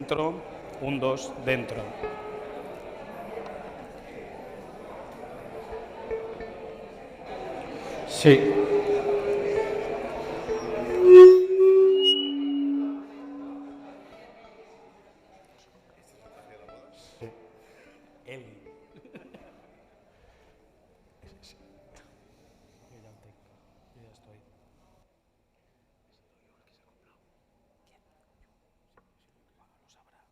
Dentro, 1, 2, dentro. Sí. Él. Yo ya lo tengo. Yo ya estoy. Lo sabrá.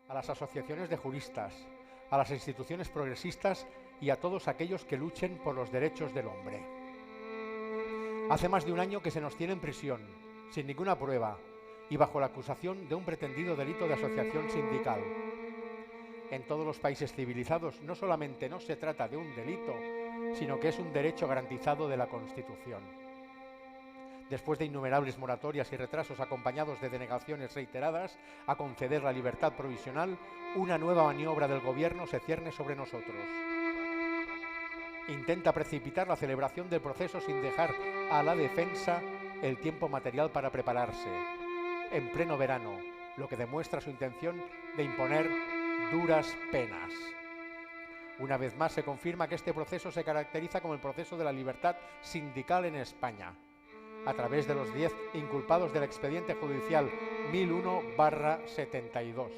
A las asociaciones de juristas, a las instituciones progresistas y a todos aquellos que luchen por los derechos del hombre. Hace más de un año que se nos tiene en prisión, sin ninguna prueba y bajo la acusación de un pretendido delito de asociación sindical. En todos los países civilizados no solamente no se trata de un delito, sino que es un derecho garantizado de la Constitución. Después de innumerables moratorias y retrasos acompañados de denegaciones reiteradas a conceder la libertad provisional, una nueva maniobra del gobierno se cierne sobre nosotros. Intenta precipitar la celebración del proceso sin dejar a la defensa el tiempo material para prepararse, en pleno verano, lo que demuestra su intención de imponer duras penas. Una vez más se confirma que este proceso se caracteriza como el proceso de la libertad sindical en España, a través de los 10 inculpados del expediente judicial 1001/72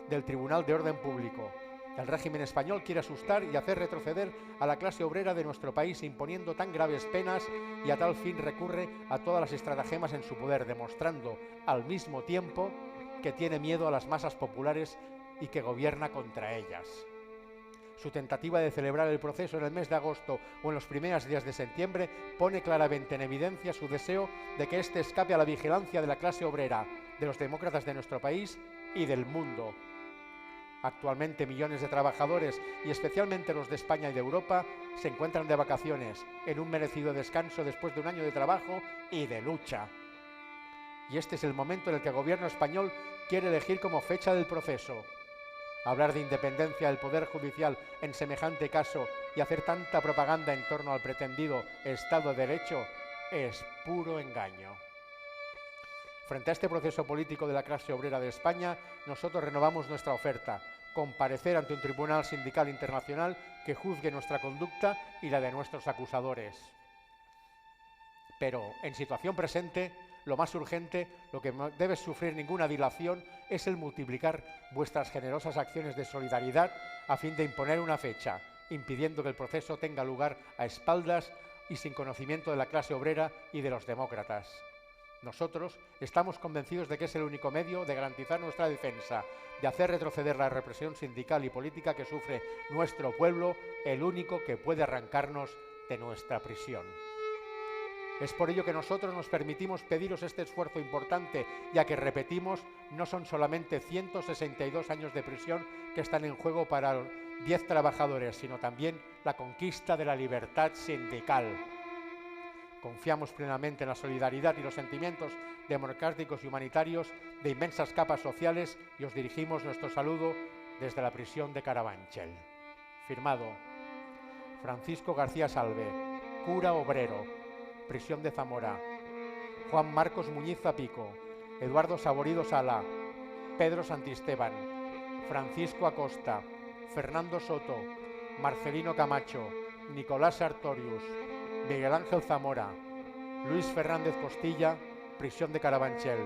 del Tribunal de Orden Público. El régimen español quiere asustar y hacer retroceder a la clase obrera de nuestro país imponiendo tan graves penas y a tal fin recurre a todas las estratagemas en su poder, demostrando al mismo tiempo que tiene miedo a las masas populares y que gobierna contra ellas. Su tentativa de celebrar el proceso en el mes de agosto o en los primeros días de septiembre pone claramente en evidencia su deseo de que éste escape a la vigilancia de la clase obrera, de los demócratas de nuestro país y del mundo. Actualmente millones de trabajadores, y especialmente los de España y de Europa, se encuentran de vacaciones, en un merecido descanso después de un año de trabajo y de lucha. Y este es el momento en el que el gobierno español quiere elegir como fecha del proceso. Hablar de independencia del Poder Judicial en semejante caso y hacer tanta propaganda en torno al pretendido Estado de Derecho es puro engaño. Frente a este proceso político de la clase obrera de España, nosotros renovamos nuestra oferta: comparecer ante un tribunal sindical internacional que juzgue nuestra conducta y la de nuestros acusadores. Pero, en situación presente, lo más urgente, lo que no debe sufrir ninguna dilación, es el multiplicar vuestras generosas acciones de solidaridad a fin de imponer una fecha, impidiendo que el proceso tenga lugar a espaldas y sin conocimiento de la clase obrera y de los demócratas. Nosotros estamos convencidos de que es el único medio de garantizar nuestra defensa, de hacer retroceder la represión sindical y política que sufre nuestro pueblo, el único que puede arrancarnos de nuestra prisión. Es por ello que nosotros nos permitimos pediros este esfuerzo importante, ya que, repetimos, no son solamente 162 años de prisión que están en juego para 10 trabajadores, sino también la conquista de la libertad sindical. Confiamos plenamente en la solidaridad y los sentimientos democráticos y humanitarios de inmensas capas sociales y os dirigimos nuestro saludo desde la prisión de Carabanchel. Firmado Francisco García Salve, cura obrero, prisión de Zamora. Juan Marcos Muñiz Zapico, Eduardo Saborido Sala, Pedro Santisteban, Francisco Acosta, Fernando Soto, Marcelino Camacho, Nicolás Sartorius, Miguel Ángel Zamora, Luis Fernández Costilla, prisión de Carabanchel.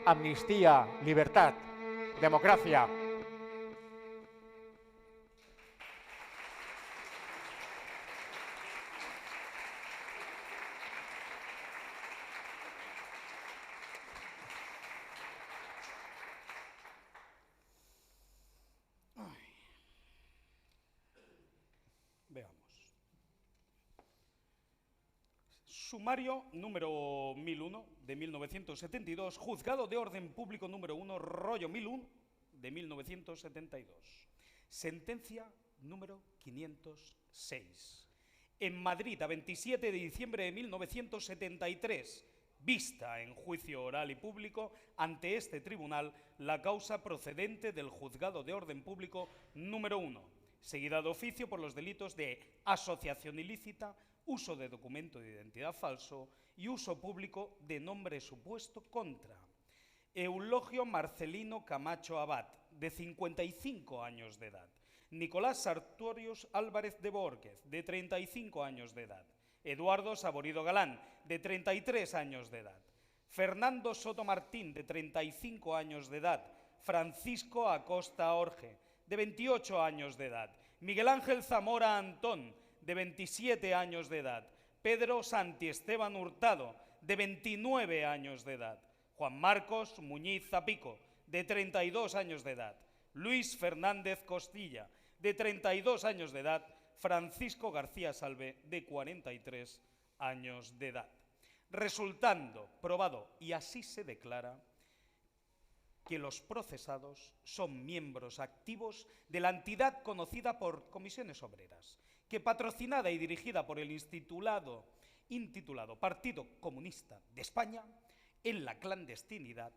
Amnistía, libertad, democracia. Veamos. Sumario número 1001 de 1972, Juzgado de Orden Público número 1, rollo 1001 de 1972. Sentencia número 506. En Madrid, a 27 de diciembre de 1973, vista en juicio oral y público ante este tribunal la causa procedente del Juzgado de Orden Público número 1, seguida de oficio por los delitos de asociación ilícita, uso de documento de identidad falso y uso público de nombre supuesto contra Eulogio Marcelino Camacho Abad, de 55 años de edad, Nicolás Sartorius Álvarez de Bórquez, de 35 años de edad, Eduardo Saborido Galán, de 33 años de edad, Fernando Soto Martín, de 35 años de edad, Francisco Acosta Orge, de 28 años de edad, Miguel Ángel Zamora Antón, de 27 años de edad, Pedro Santiesteban Hurtado, de 29 años de edad, Juan Marcos Muñiz Zapico, de 32 años de edad, Luis Fernández Costilla, de 32 años de edad, Francisco García Salve, de 43 años de edad. Resultando probado, y así se declara, que los procesados son miembros activos de la entidad conocida por Comisiones Obreras, que patrocinada y dirigida por el intitulado Partido Comunista de España, en la clandestinidad,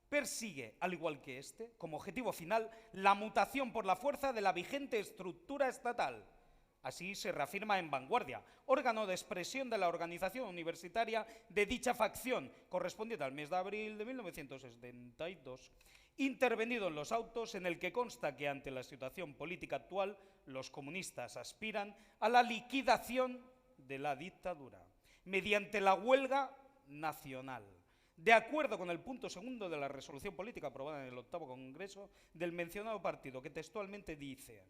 persigue, al igual que este, como objetivo final, la mutación por la fuerza de la vigente estructura estatal. Así se reafirma en Vanguardia, órgano de expresión de la organización universitaria de dicha facción, correspondiente al mes de abril de 1972, intervenido en los autos, en el que consta que ante la situación política actual los comunistas aspiran a la liquidación de la dictadura mediante la huelga nacional, de acuerdo con el punto segundo de la resolución política aprobada en el 8º Congreso del mencionado partido, que textualmente dice: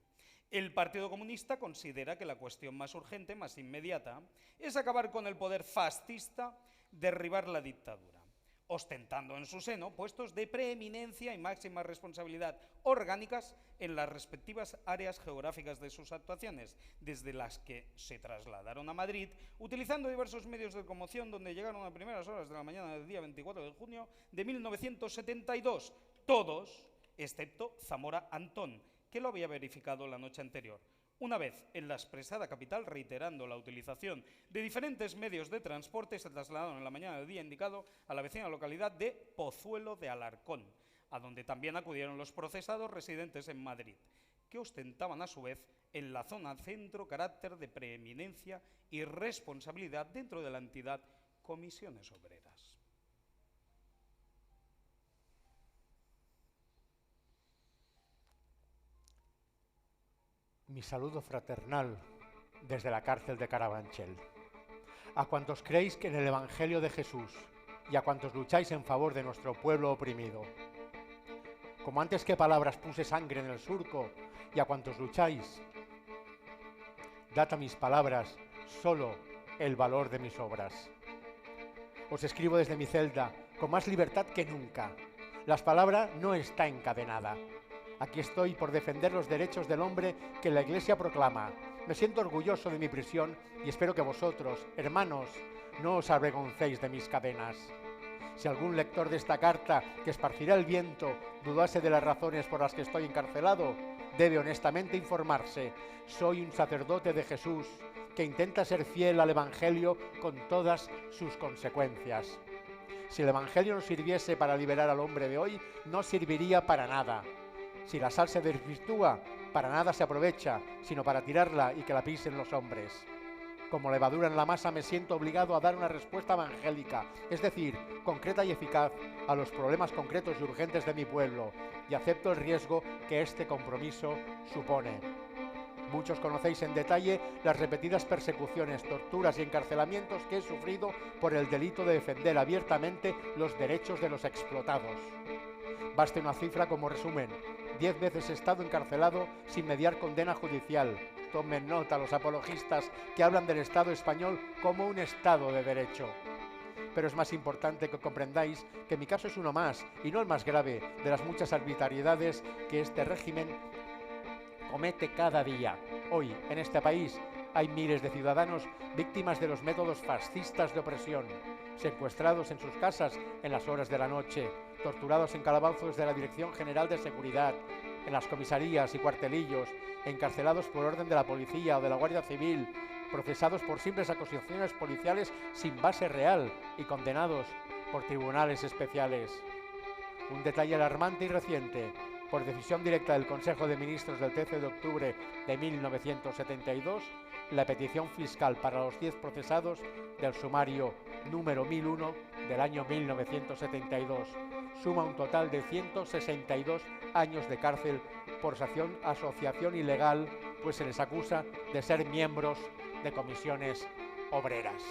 el Partido Comunista considera que la cuestión más urgente, más inmediata, es acabar con el poder fascista, derribar la dictadura, ostentando en su seno puestos de preeminencia y máxima responsabilidad orgánicas en las respectivas áreas geográficas de sus actuaciones, desde las que se trasladaron a Madrid, utilizando diversos medios de locomoción, donde llegaron a primeras horas de la mañana del día 24 de junio de 1972, todos, excepto Zamora Antón, que lo había verificado la noche anterior. Una vez en la expresada capital, reiterando la utilización de diferentes medios de transporte, se trasladaron en la mañana del día indicado a la vecina localidad de Pozuelo de Alarcón, a donde también acudieron los procesados residentes en Madrid, que ostentaban a su vez en la zona centro carácter de preeminencia y responsabilidad dentro de la entidad Comisiones Obreras. Mi saludo fraternal desde la cárcel de Carabanchel. A cuantos creéis que en el Evangelio de Jesús y a cuantos lucháis en favor de nuestro pueblo oprimido. Como antes que palabras puse sangre en el surco, y a cuantos lucháis, dad a mis palabras solo el valor de mis obras. Os escribo desde mi celda con más libertad que nunca. La palabra no está encadenada. Aquí estoy por defender los derechos del hombre que la Iglesia proclama. Me siento orgulloso de mi prisión y espero que vosotros, hermanos, no os avergoncéis de mis cadenas. Si algún lector de esta carta, que esparcirá el viento, dudase de las razones por las que estoy encarcelado, debe honestamente informarse. Soy un sacerdote de Jesús que intenta ser fiel al Evangelio con todas sus consecuencias. Si el Evangelio no sirviese para liberar al hombre de hoy, no serviría para nada. Si la sal se desvirtúa, para nada se aprovecha, sino para tirarla y que la pisen los hombres. Como levadura en la masa me siento obligado a dar una respuesta evangélica, es decir, concreta y eficaz a los problemas concretos y urgentes de mi pueblo, y acepto el riesgo que este compromiso supone. Muchos conocéis en detalle las repetidas persecuciones, torturas y encarcelamientos que he sufrido por el delito de defender abiertamente los derechos de los explotados. Baste una cifra como resumen: 10 veces he estado encarcelado sin mediar condena judicial. Tomen nota los apologistas que hablan del Estado español como un Estado de derecho. Pero es más importante que comprendáis que mi caso es uno más, y no el más grave, de las muchas arbitrariedades que este régimen comete cada día. Hoy, en este país, hay miles de ciudadanos víctimas de los métodos fascistas de opresión, secuestrados en sus casas en las horas de la noche, torturados en calabozos de la Dirección General de Seguridad, en las comisarías y cuartelillos, encarcelados por orden de la policía o de la Guardia Civil, procesados por simples acusaciones policiales sin base real y condenados por tribunales especiales. Un detalle alarmante y reciente: por decisión directa del Consejo de Ministros del 13 de octubre de 1972, la petición fiscal para los 10 procesados del sumario número 1001 del año 1972 suma un total de 162 años de cárcel por asociación ilegal, pues se les acusa de ser miembros de comisiones obreras.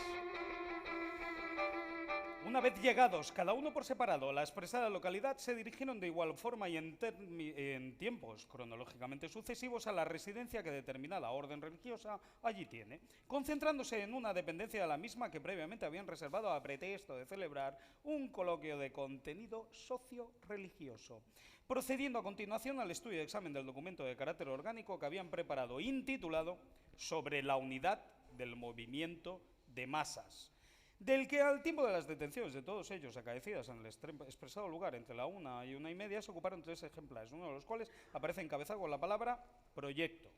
Una vez llegados, cada uno por separado, a la expresada localidad, se dirigieron de igual forma y en tiempos cronológicamente sucesivos a la residencia que determinada orden religiosa allí tiene, concentrándose en una dependencia de la misma que previamente habían reservado a pretexto de celebrar un coloquio de contenido socio-religioso, procediendo a continuación al estudio y examen del documento de carácter orgánico que habían preparado, intitulado «Sobre la unidad del movimiento de masas», del que al tiempo de las detenciones de todos ellos acaecidas en el expresado lugar entre la 1 y 1:30 se ocuparon 3 ejemplares, uno de los cuales aparece encabezado con la palabra «proyecto».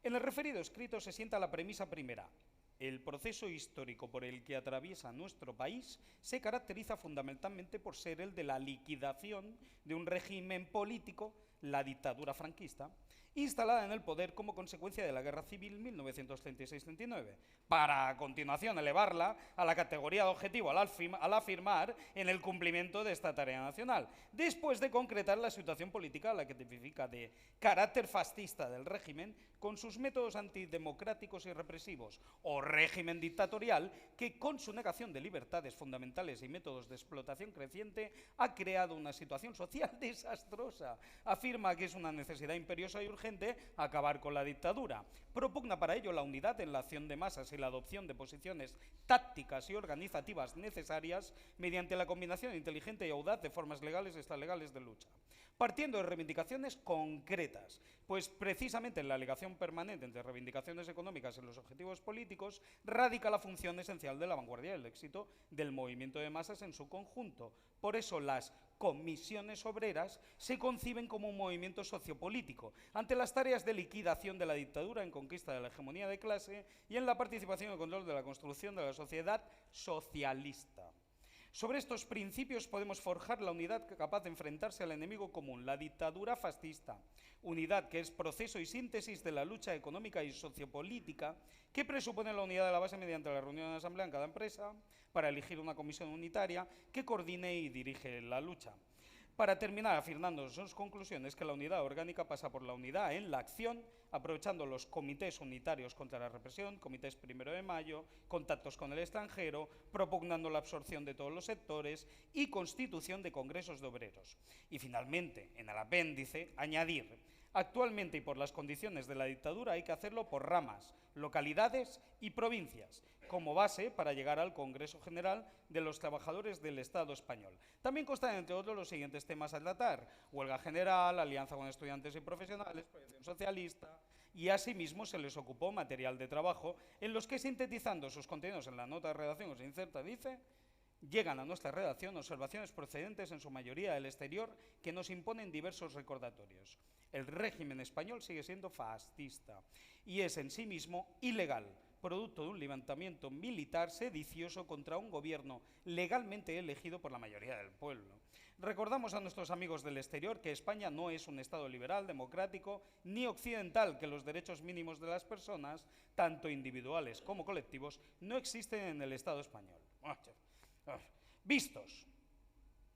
En el referido escrito se sienta la premisa primera: el proceso histórico por el que atraviesa nuestro país se caracteriza fundamentalmente por ser el de la liquidación de un régimen político, la dictadura franquista, instalada en el poder como consecuencia de la Guerra Civil 1936-39, para a continuación elevarla a la categoría de objetivo al afirmar en el cumplimiento de esta tarea nacional, después de concretar la situación política a la que tipifica de carácter fascista del régimen con sus métodos antidemocráticos y represivos, o régimen dictatorial que, con su negación de libertades fundamentales y métodos de explotación creciente, ha creado una situación social desastrosa. Afirma que es una necesidad imperiosa y urgente acabar con la dictadura. Propugna para ello la unidad en la acción de masas y la adopción de posiciones tácticas y organizativas necesarias mediante la combinación inteligente y audaz de formas legales y extralegales de lucha, partiendo de reivindicaciones concretas, pues precisamente en la alegación permanente entre reivindicaciones económicas y los objetivos políticos radica la función esencial de la vanguardia y el éxito del movimiento de masas en su conjunto. Por eso las comisiones obreras se conciben como un movimiento sociopolítico ante las tareas de liquidación de la dictadura en conquista de la hegemonía de clase y en la participación y control de la construcción de la sociedad socialista. Sobre estos principios podemos forjar la unidad capaz de enfrentarse al enemigo común, la dictadura fascista, unidad que es proceso y síntesis de la lucha económica y sociopolítica que presupone la unidad de la base mediante la reunión de asamblea en cada empresa para elegir una comisión unitaria que coordine y dirige la lucha. Para terminar afirmando sus conclusiones que la unidad orgánica pasa por la unidad en la acción, aprovechando los comités unitarios contra la represión, comités 1 de mayo, contactos con el extranjero, propugnando la absorción de todos los sectores y constitución de congresos de obreros. Y finalmente, en el apéndice, añadir: actualmente y por las condiciones de la dictadura hay que hacerlo por ramas, localidades y provincias, como base para llegar al Congreso General de los Trabajadores del Estado Español. También constan, entre otros, los siguientes temas a tratar: huelga general, alianza con estudiantes y profesionales, proyección socialista, y asimismo se les ocupó material de trabajo en los que, sintetizando sus contenidos en la nota de redacción que se inserta, dice: llegan a nuestra redacción observaciones procedentes en su mayoría del exterior que nos imponen diversos recordatorios. El régimen español sigue siendo fascista y es en sí mismo ilegal, producto de un levantamiento militar sedicioso contra un gobierno legalmente elegido por la mayoría del pueblo. Recordamos a nuestros amigos del exterior que España no es un Estado liberal, democrático ni occidental, que los derechos mínimos de las personas, tanto individuales como colectivos, no existen en el Estado español. Vistos,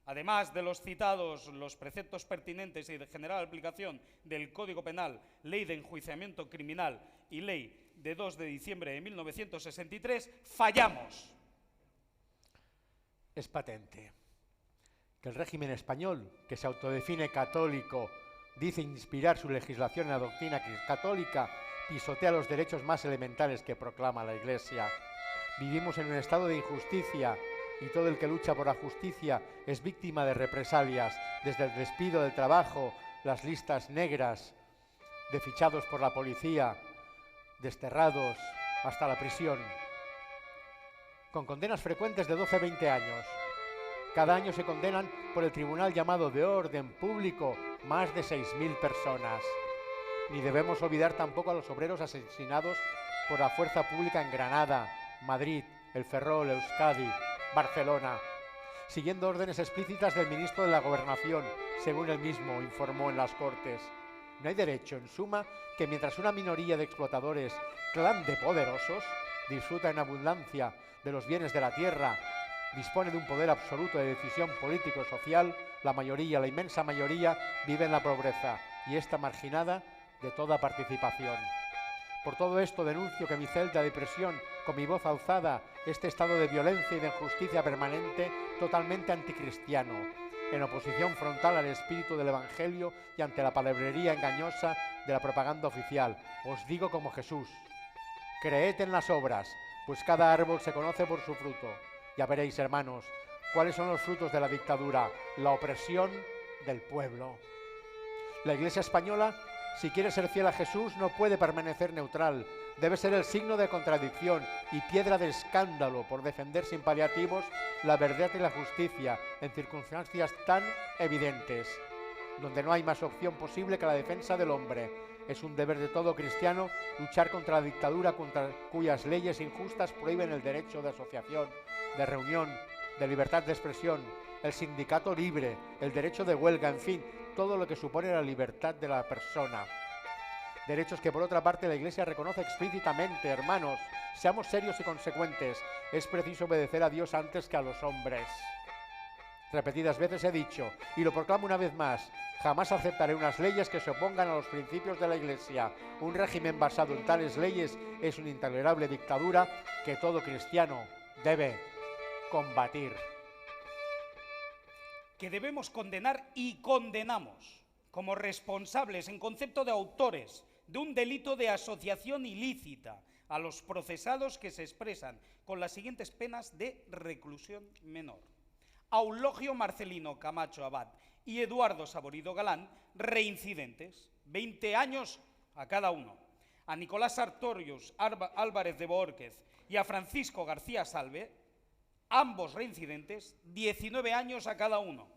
además de los citados, los preceptos pertinentes y de general aplicación del Código Penal, Ley de Enjuiciamiento Criminal y Ley de 2 de diciembre de 1963, fallamos. Es patente que el régimen español, que se autodefine católico, dice inspirar su legislación en la doctrina católica, pisotea los derechos más elementales que proclama la Iglesia. Vivimos en un estado de injusticia y todo el que lucha por la justicia es víctima de represalias, desde el despido del trabajo, las listas negras, de fichados por la policía, desterrados hasta la prisión, con condenas frecuentes de 12-20 años. Cada año se condenan por el tribunal llamado de orden público más de 6.000 personas. Ni debemos olvidar tampoco a los obreros asesinados por la fuerza pública en Granada, Madrid, El Ferrol, Euskadi, Barcelona, siguiendo órdenes explícitas del ministro de la Gobernación, según él mismo informó en las Cortes. No hay derecho, en suma, que mientras una minoría de explotadores, clan de poderosos, disfruta en abundancia de los bienes de la tierra, dispone de un poder absoluto de decisión político-social, la mayoría, la inmensa mayoría, vive en la pobreza y está marginada de toda participación. Por todo esto denuncio que mi celda de prisión, con mi voz alzada, este estado de violencia y de injusticia permanente, totalmente anticristiano, en oposición frontal al espíritu del Evangelio y ante la palabrería engañosa de la propaganda oficial. Os digo como Jesús: creed en las obras, pues cada árbol se conoce por su fruto. Ya veréis, hermanos, cuáles son los frutos de la dictadura: la opresión del pueblo. La Iglesia española, si quiere ser fiel a Jesús, no puede permanecer neutral. Debe ser el signo de contradicción y piedra de escándalo por defender sin paliativos la verdad y la justicia en circunstancias tan evidentes, donde no hay más opción posible que la defensa del hombre. Es un deber de todo cristiano luchar contra la dictadura, contra cuyas leyes injustas prohíben el derecho de asociación, de reunión, de libertad de expresión, el sindicato libre, el derecho de huelga, en fin, todo lo que supone la libertad de la persona. Derechos que por otra parte la Iglesia reconoce explícitamente. Hermanos, seamos serios y consecuentes. Es preciso obedecer a Dios antes que a los hombres. Repetidas veces he dicho, y lo proclamo una vez más: jamás aceptaré unas leyes que se opongan a los principios de la Iglesia. Un régimen basado en tales leyes es una intolerable dictadura que todo cristiano debe combatir. Que debemos condenar y condenamos como responsables en concepto de autores de un delito de asociación ilícita a los procesados que se expresan con las siguientes penas de reclusión menor: Aulogio Marcelino Camacho Abad y Eduardo Saborido Galán, reincidentes, 20 años a cada uno; a Nicolás Sartorius Álvarez de Boórquez y a Francisco García Salve, ambos reincidentes, 19 años a cada uno;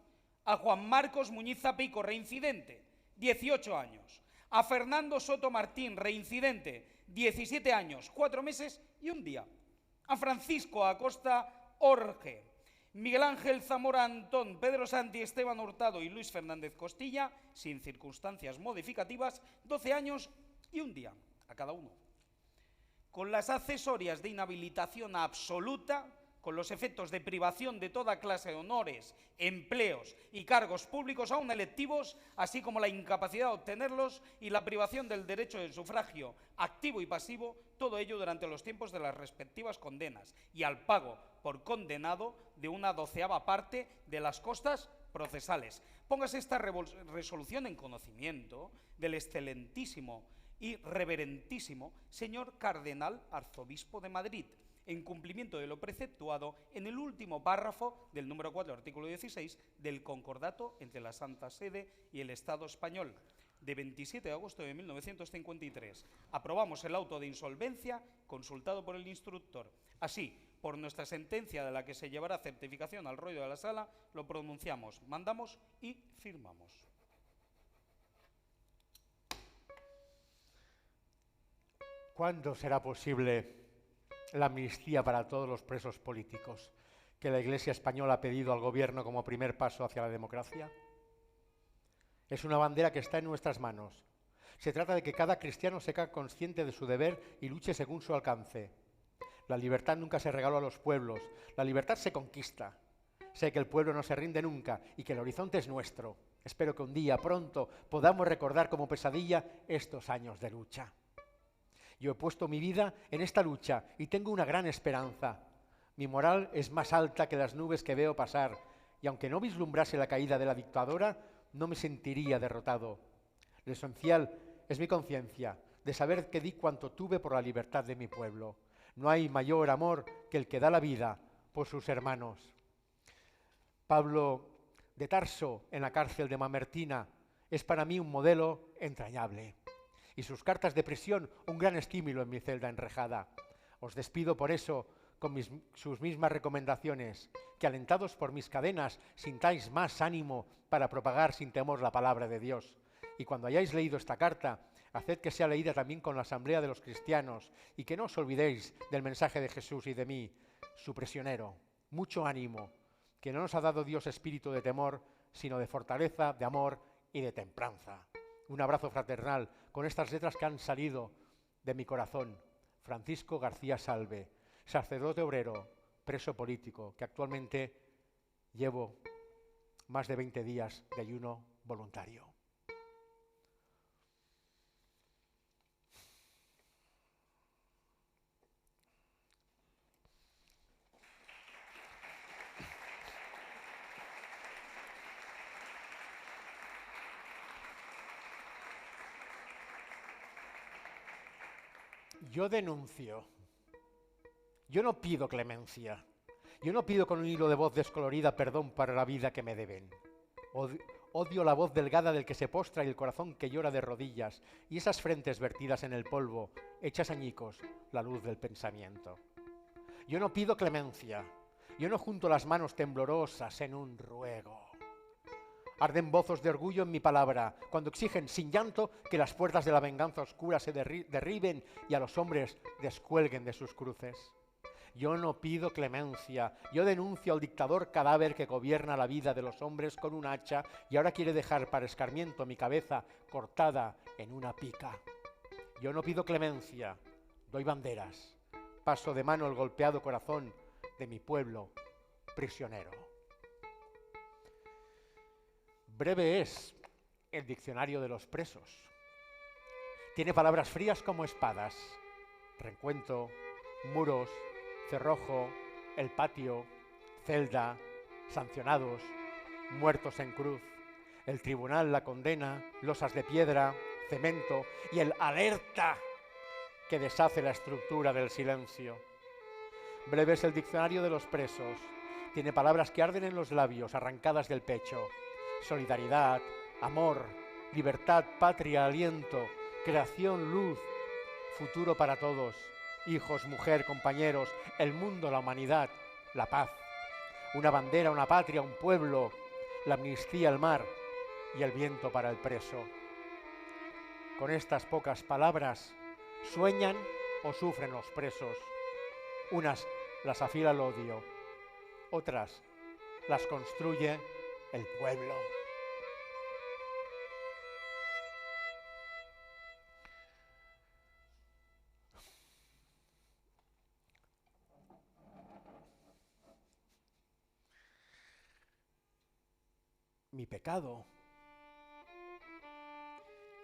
a Juan Marcos Muñiz Zapico, reincidente, 18 años; a Fernando Soto Martín, reincidente, 17 años, 4 meses y 1 día; a Francisco Acosta Orge, Miguel Ángel Zamora Antón, Pedro Santi, Esteban Hurtado y Luis Fernández Costilla, sin circunstancias modificativas, 12 años y 1 día a cada uno. Con las accesorias de inhabilitación absoluta, con los efectos de privación de toda clase de honores, empleos y cargos públicos aún electivos, así como la incapacidad de obtenerlos y la privación del derecho de sufragio activo y pasivo, todo ello durante los tiempos de las respectivas condenas y al pago por condenado de una 12ª parte de las costas procesales. Póngase esta resolución en conocimiento del excelentísimo y reverentísimo señor Cardenal Arzobispo de Madrid, en cumplimiento de lo preceptuado en el último párrafo del número 4, artículo 16 del Concordato entre la Santa Sede y el Estado español, de 27 de agosto de 1953. Aprobamos el auto de insolvencia consultado por el instructor. Así, por nuestra sentencia, de la que se llevará certificación al rollo de la sala, lo pronunciamos, mandamos y firmamos. ¿Cuándo será posible la amnistía para todos los presos políticos que la Iglesia española ha pedido al gobierno como primer paso hacia la democracia? Es una bandera que está en nuestras manos. Se trata de que cada cristiano sea consciente de su deber y luche según su alcance. La libertad nunca se regaló a los pueblos, la libertad se conquista. Sé que el pueblo no se rinde nunca y que el horizonte es nuestro. Espero que un día, pronto, podamos recordar como pesadilla estos años de lucha. Yo he puesto mi vida en esta lucha y tengo una gran esperanza. Mi moral es más alta que las nubes que veo pasar, y aunque no vislumbrase la caída de la dictadura, no me sentiría derrotado. Lo esencial es mi conciencia, de saber que di cuanto tuve por la libertad de mi pueblo. No hay mayor amor que el que da la vida por sus hermanos. Pablo de Tarso, en la cárcel de Mamertina, es para mí un modelo entrañable. Y sus cartas de prisión, un gran estímulo en mi celda enrejada. Os despido por eso con sus mismas recomendaciones, que alentados por mis cadenas sintáis más ánimo para propagar sin temor la palabra de Dios. Y cuando hayáis leído esta carta, haced que sea leída también con la asamblea de los cristianos y que no os olvidéis del mensaje de Jesús y de mí, su prisionero. Mucho ánimo, que no nos ha dado Dios espíritu de temor, sino de fortaleza, de amor y de templanza. Un abrazo fraternal con estas letras que han salido de mi corazón. Francisco García Salve, sacerdote obrero, preso político, que actualmente llevo más de 20 días de ayuno voluntario. Yo denuncio. Yo no pido clemencia. Yo no pido con un hilo de voz descolorida perdón para la vida que me deben. Odio la voz delgada del que se postra y el corazón que llora de rodillas y esas frentes vertidas en el polvo, hechas añicos, la luz del pensamiento. Yo no pido clemencia. Yo no junto las manos temblorosas en un ruego. Arden bozos de orgullo en mi palabra, cuando exigen sin llanto que las puertas de la venganza oscura se derriben y a los hombres descuelguen de sus cruces. Yo no pido clemencia, yo denuncio al dictador cadáver que gobierna la vida de los hombres con un hacha y ahora quiere dejar para escarmiento mi cabeza cortada en una pica. Yo no pido clemencia, doy banderas, paso de mano el golpeado corazón de mi pueblo prisionero. Breve es el diccionario de los presos. Tiene palabras frías como espadas: reencuentro, muros, cerrojo, el patio, celda, sancionados, muertos en cruz, el tribunal, la condena, losas de piedra, cemento y el alerta que deshace la estructura del silencio. Breve es el diccionario de los presos. Tiene palabras que arden en los labios, arrancadas del pecho: solidaridad, amor, libertad, patria, aliento, creación, luz, futuro para todos, hijos, mujer, compañeros, el mundo, la humanidad, la paz, una bandera, una patria, un pueblo, la amnistía, el mar y el viento para el preso. Con estas pocas palabras sueñan o sufren los presos. Unas las afila el odio, otras las construye el pueblo. Mi pecado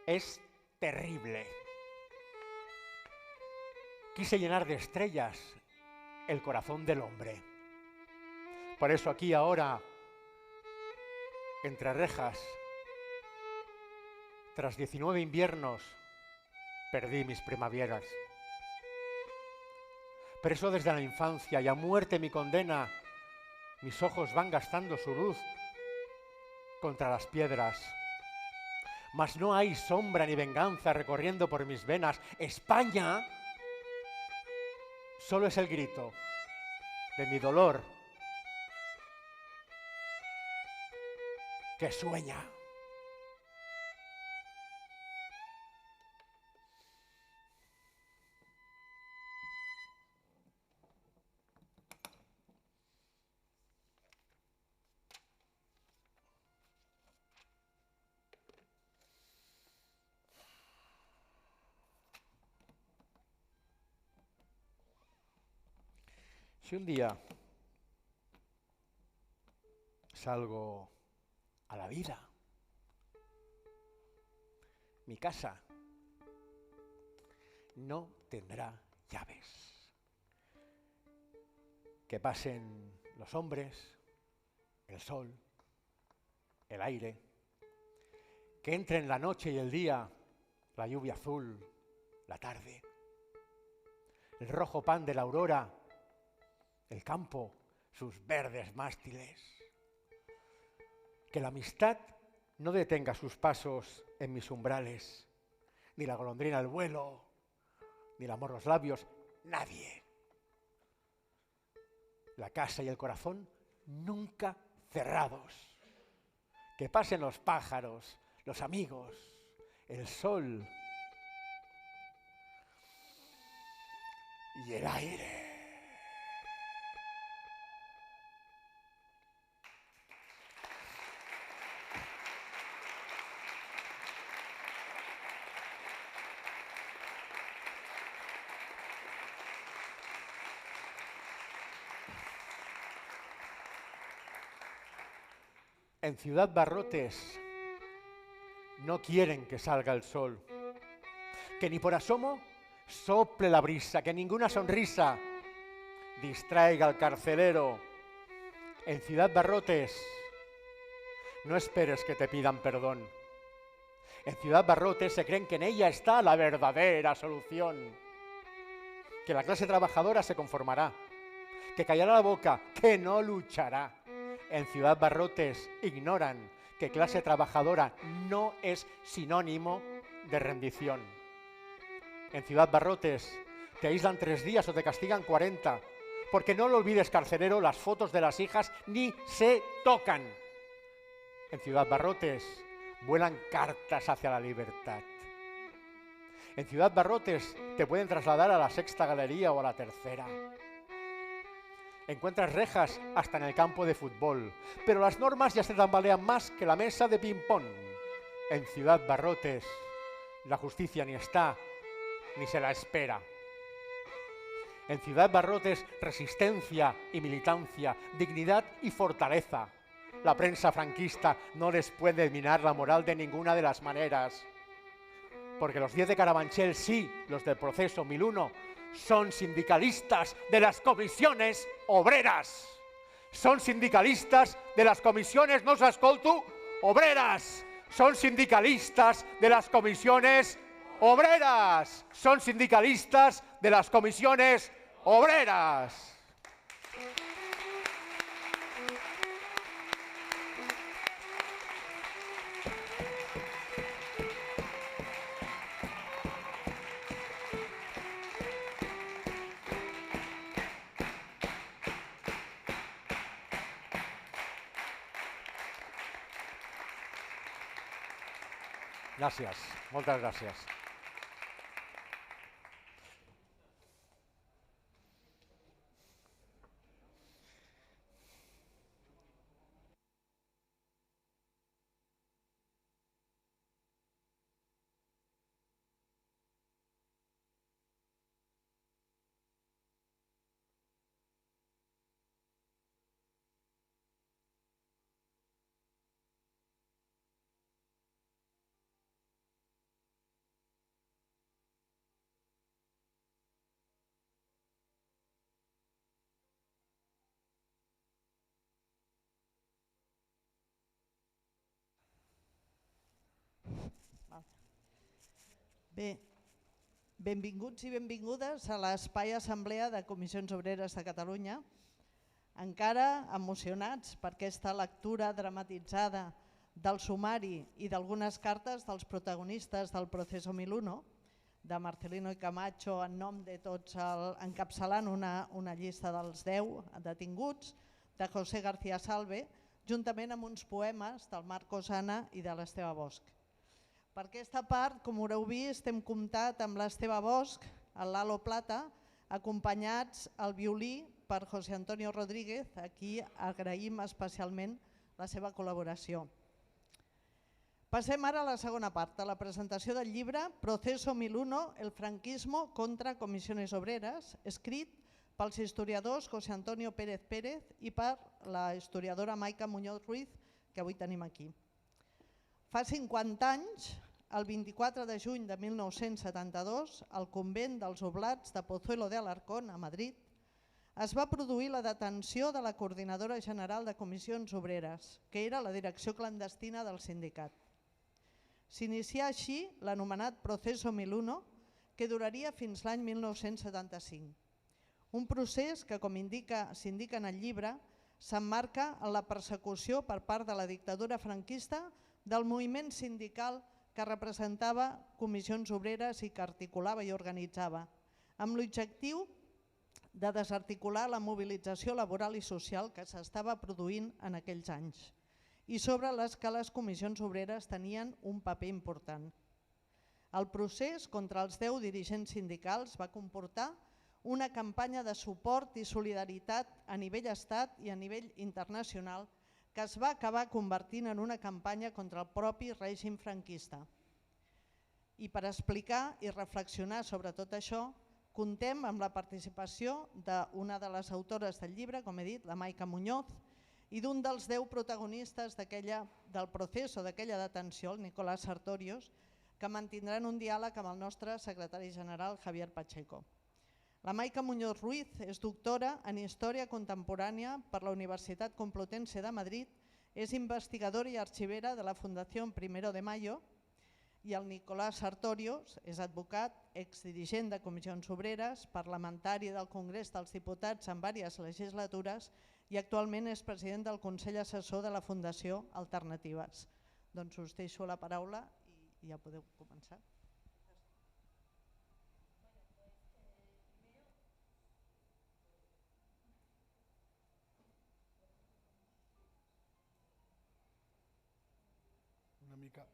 es terrible. Quise llenar de estrellas el corazón del hombre. Por eso aquí ahora, entre rejas, tras 19 inviernos, perdí mis primaveras. Preso desde la infancia y a muerte mi condena, mis ojos van gastando su luz contra las piedras. Mas no hay sombra ni venganza recorriendo por mis venas. España solo es el grito de mi dolor que sueña. Si un día salgo a la vida, mi casa no tendrá llaves. Que pasen los hombres, el sol, el aire, que entren la noche y el día, la lluvia azul, la tarde, el rojo pan de la aurora, el campo, sus verdes mástiles. Que la amistad no detenga sus pasos en mis umbrales, ni la golondrina al vuelo, ni el amor los labios, nadie. La casa y el corazón nunca cerrados. Que pasen los pájaros, los amigos, el sol y el aire. En Ciudad Barrotes no quieren que salga el sol, que ni por asomo sople la brisa, que ninguna sonrisa distraiga al carcelero. En Ciudad Barrotes no esperes que te pidan perdón. En Ciudad Barrotes se creen que en ella está la verdadera solución, que la clase trabajadora se conformará, que callará la boca, que no luchará. En Ciudad Barrotes ignoran que clase trabajadora no es sinónimo de rendición. En Ciudad Barrotes te aíslan 3 días o te castigan 40, porque no lo olvides, carcelero, las fotos de las hijas ni se tocan. En Ciudad Barrotes vuelan cartas hacia la libertad. En Ciudad Barrotes te pueden trasladar a la Sexta Galería o a la Tercera. Encuentras rejas hasta en el campo de fútbol, pero las normas ya se tambalean más que la mesa de ping-pong. En Ciudad Barrotes la justicia ni está, ni se la espera. En Ciudad Barrotes resistencia y militancia, dignidad y fortaleza. La prensa franquista no les puede minar la moral de ninguna de las maneras. Porque los 10 de Carabanchel, sí, los del proceso 1001, son sindicalistas de las comisiones obreras. Son sindicalistas de las comisiones, no s'escolto, obreras. Son sindicalistas de las comisiones obreras. Son sindicalistas de las comisiones obreras. Gràcies, moltes gràcies. Bé, benvinguts i benvingudes a l'Espai Assemblea de Comissions Obreres de Catalunya. Encara emocionats per aquesta lectura dramatitzada del sumari i d'algunes cartes dels protagonistes del Proceso 1001, de Marcelino i Camacho en nom de tots, encapçalant una llista dels 10 detinguts, de José García Salve, juntament amb uns poemes del Marcos Ana i de l'Esteve Bosch. Per aquesta part, com haureu vist, hem comptat amb l'Esteve Bosch, el Lalo Plata, acompanyats al violí per José Antonio Rodríguez, a qui agraïm especialment la seva col·laboració. Passem ara a la segona part, a la presentació del llibre Proceso 1001, el franquismo contra comisiones obreras, escrit pels historiadors José Antonio Pérez Pérez i per la historiadora Maica Muñoz Ruiz, que avui tenim aquí. Fa 50 anys, el 24 de juny de 1972, al convent dels Oblats de Pozuelo de Alarcón, a Madrid, es va produir la detenció de la coordinadora general de comissions obreres, que era la direcció clandestina del sindicat. S'inicià així l'anomenat Proceso 1001, que duraria fins l'any 1975. Un procés que, com s'indica en el llibre, s'emmarca en la persecució per part de la dictadura franquista del moviment sindical que representava comissions obreres i que articulava i organitzava, amb l'objectiu de desarticular la mobilització laboral i social que s'estava produint en aquells anys i sobre les que les comissions obreres tenien un paper important. El procés contra els 10 dirigents sindicals va comportar una campanya de suport i solidaritat a nivell estat i a nivell internacional que es va acabar convertint en una campanya contra el propi règim franquista. I per explicar i reflexionar sobre tot això, contem amb la participació d'una de les autores del llibre, com he dit, la Maica Muñoz, i d'un dels 10 protagonistes del procés o d'aquella detenció, el Nicolás Sartorius, que mantindran un diàleg amb el nostre secretari general, Javier Pacheco. La Maica Muñoz Ruiz és doctora en Història Contemporània per la Universitat Complutense de Madrid, és investigadora i arxivera de la Fundació Primero de Mayo, i el Nicolás Sartorius és advocat, exdirigent de comissions obreres, parlamentari del Congrés dels Diputats en diverses legislatures i actualment és president del Consell Assessor de la Fundació Alternatives. Doncs us deixo la paraula i ja podeu començar. Una mica.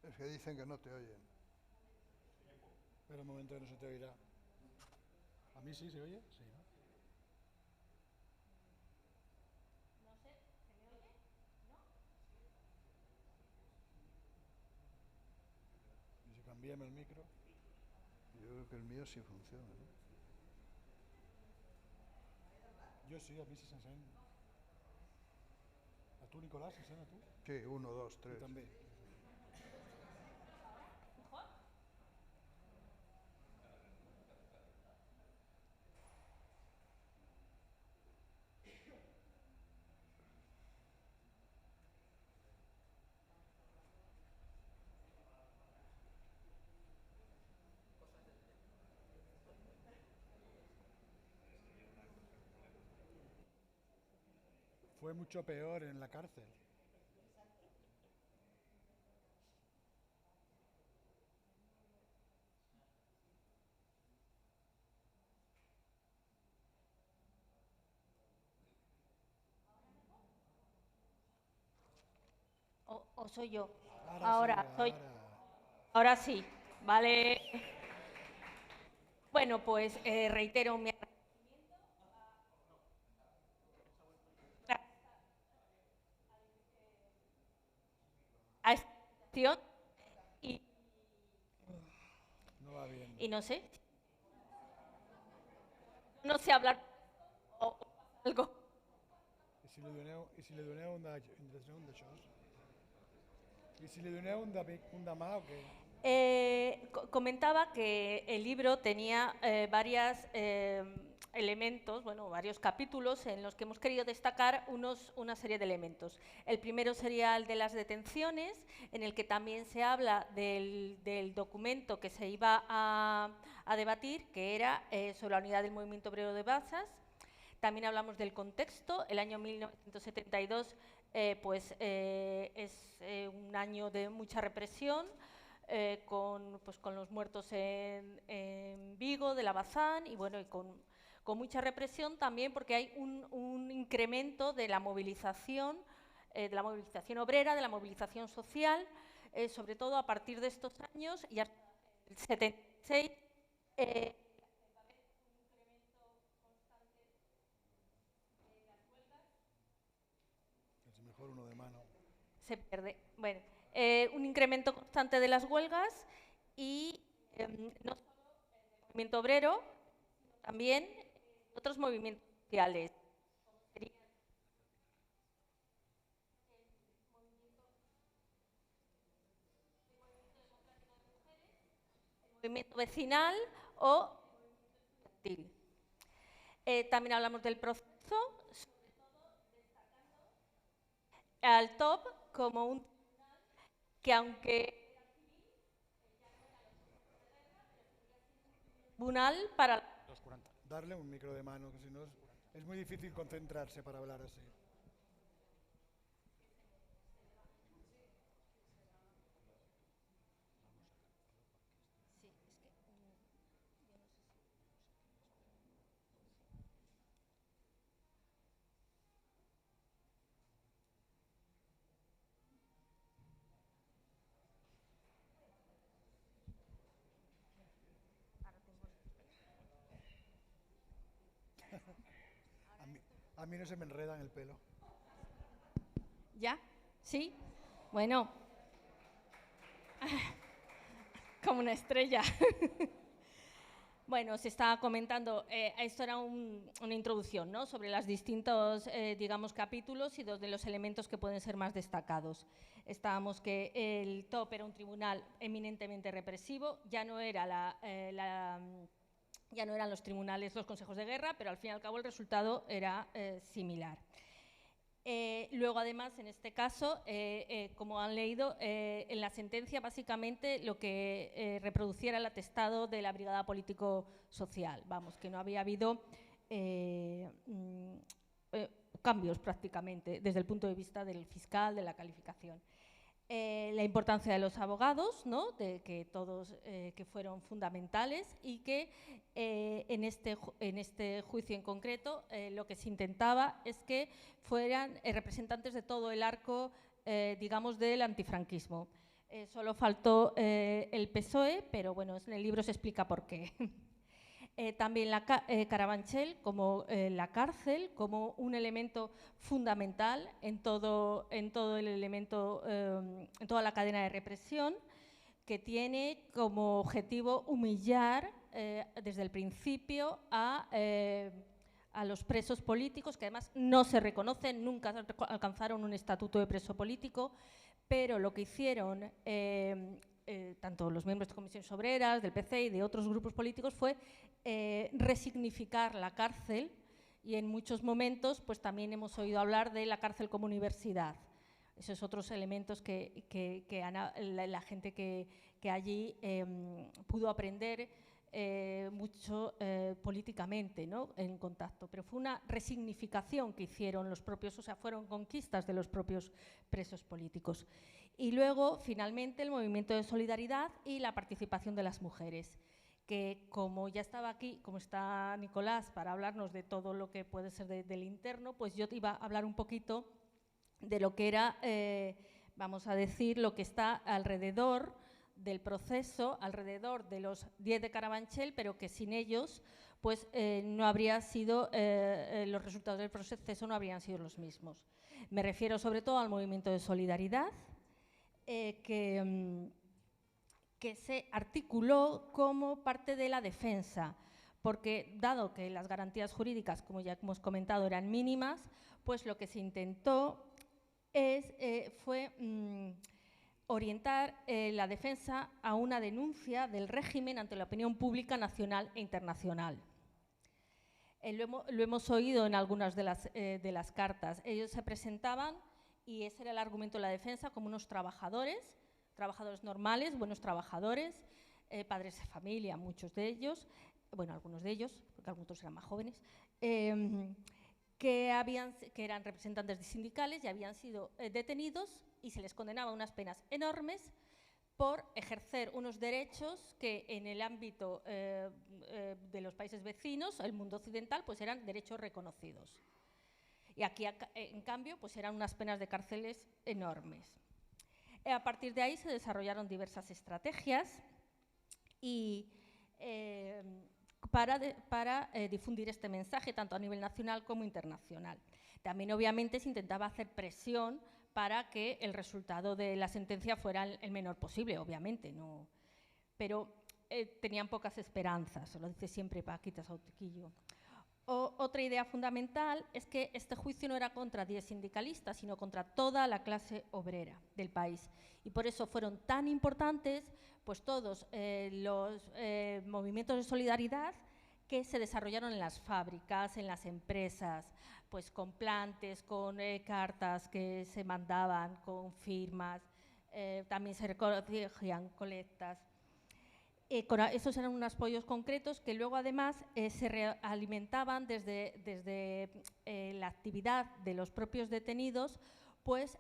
Es que dicen que no te oyen. Espera un momento que no se te oirá. ¿A mí sí se oye? Sí, ¿no? No sé, ¿se me oye? ¿No? ¿Y si cambiamos el micro? Yo creo que el mío sí funciona, ¿no? Yo sí, a mí sí se sent. A tu, Nicolás, se sent a tu? Sí, 1, 2, 3. Tu també. Fue mucho peor en la cárcel. ¿O soy yo? Ahora sí, Ahora sí, vale. Bueno, pues reitero mi agradecimiento a esta acción no va bien. y no sé hablar o algo. I si li doneu un d'això? I si li doneu un de mà o què? Comentaba que el libro tenía varios elementos, bueno, varios capítulos en los que hemos querido destacar una serie de elementos. El primero sería el de las detenciones, en el que también se habla del documento que se iba a debatir, que era sobre la unidad del movimiento obrero de Bazas. También hablamos del contexto. El año 1972 es un año de mucha represión, pues, con los muertos en Vigo, de la Bazán, y bueno, y con mucha represión también, porque hay un incremento de la movilización obrera, de la movilización social, sobre todo a partir de estos años, y hasta el 76, Es mejor uno de mano. se pierde. Bueno, un incremento constante de las huelgas y no solo el movimiento obrero, sino también otros movimientos sociales. El movimiento vecinal o estudiantil. También hablamos del proceso, sobre todo destacando al TOP como un tribunal que, aunque tribunal para Darle un micro de mano, que si no es muy difícil concentrarse para hablar así. A mí no se me enreda en el pelo. ¿Ya? ¿Sí? Bueno, como una estrella. Bueno, se estaba comentando, esto era una introducción, ¿no?, sobre los distintos, digamos, capítulos y de los elementos que pueden ser más destacados. Estábamos que el TOP era un tribunal eminentemente represivo, ya no era ya no eran los tribunales, los consejos de guerra, pero al fin y al cabo el resultado era similar. Luego, además, en este caso, como han leído, en la sentencia básicamente lo que reproduciera el atestado de la Brigada Político-Social. Vamos, que no había habido cambios prácticamente desde el punto de vista del fiscal, de la calificación. La importancia de los abogados, ¿no?, de que todos que fueron fundamentales y que en este juicio en concreto lo que se intentaba es que fueran representantes de todo el arco, digamos, del antifranquismo. Solo faltó el PSOE, pero bueno, en el libro se explica por qué. También Carabanchel como la cárcel, como un elemento fundamental en todo el elemento, en toda la cadena de represión, que tiene como objetivo humillar desde el principio a los presos políticos, que además no se reconocen, nunca alcanzaron un estatuto de preso político, pero lo que hicieron tanto los miembros de comisiones obreras, del PC y de otros grupos políticos fue resignificar la cárcel, y en muchos momentos pues también hemos oído hablar de la cárcel como universidad. Esos otros elementos que la gente que allí pudo aprender mucho políticamente, ¿no?, en contacto. Pero fue una resignificación que hicieron los propios, o sea, fueron conquistas de los propios presos políticos. Y luego, finalmente, el movimiento de solidaridad y la participación de las mujeres, que como ya estaba aquí, como está Nicolás, para hablarnos de todo lo que puede ser del interno, pues yo te iba a hablar un poquito de lo que era, vamos a decir, lo que está alrededor del proceso, alrededor de los 10 de Carabanchel, pero que sin ellos pues no habría sido, los resultados del proceso no habrían sido los mismos. Me refiero sobre todo al movimiento de solidaridad, que se articuló como parte de la defensa, porque dado que las garantías jurídicas, como ya hemos comentado, eran mínimas, pues lo que se intentó fue orientar la defensa a una denuncia del régimen ante la opinión pública nacional e internacional. Lo hemos oído en algunas de las cartas. Ellos se presentaban, y ese era el argumento de la defensa, como unos trabajadores normales, buenos trabajadores, padres de familia, muchos de ellos, bueno, algunos de ellos, porque algunos eran más jóvenes, que eran representantes de sindicales y habían sido detenidos y se les condenaba a unas penas enormes por ejercer unos derechos que en el ámbito de los países vecinos, el mundo occidental, pues eran derechos reconocidos. Y aquí, en cambio, pues eran unas penas de cárceles enormes. A partir de ahí se desarrollaron diversas estrategias y, para difundir este mensaje, tanto a nivel nacional como internacional. También, obviamente, se intentaba hacer presión para que el resultado de la sentencia fuera el menor posible, obviamente, no, pero tenían pocas esperanzas, lo dice siempre Paquita Sautiquillo. Otra idea fundamental es que este juicio no era contra 10 sindicalistas, sino contra toda la clase obrera del país. Y por eso fueron tan importantes pues, todos los movimientos de solidaridad que se desarrollaron en las fábricas, en las empresas, pues con plantes, con cartas que se mandaban, con firmas, también se recogían colectas. Esos eran unos apoyos concretos que luego además se realimentaban desde la actividad de los propios detenidos, pues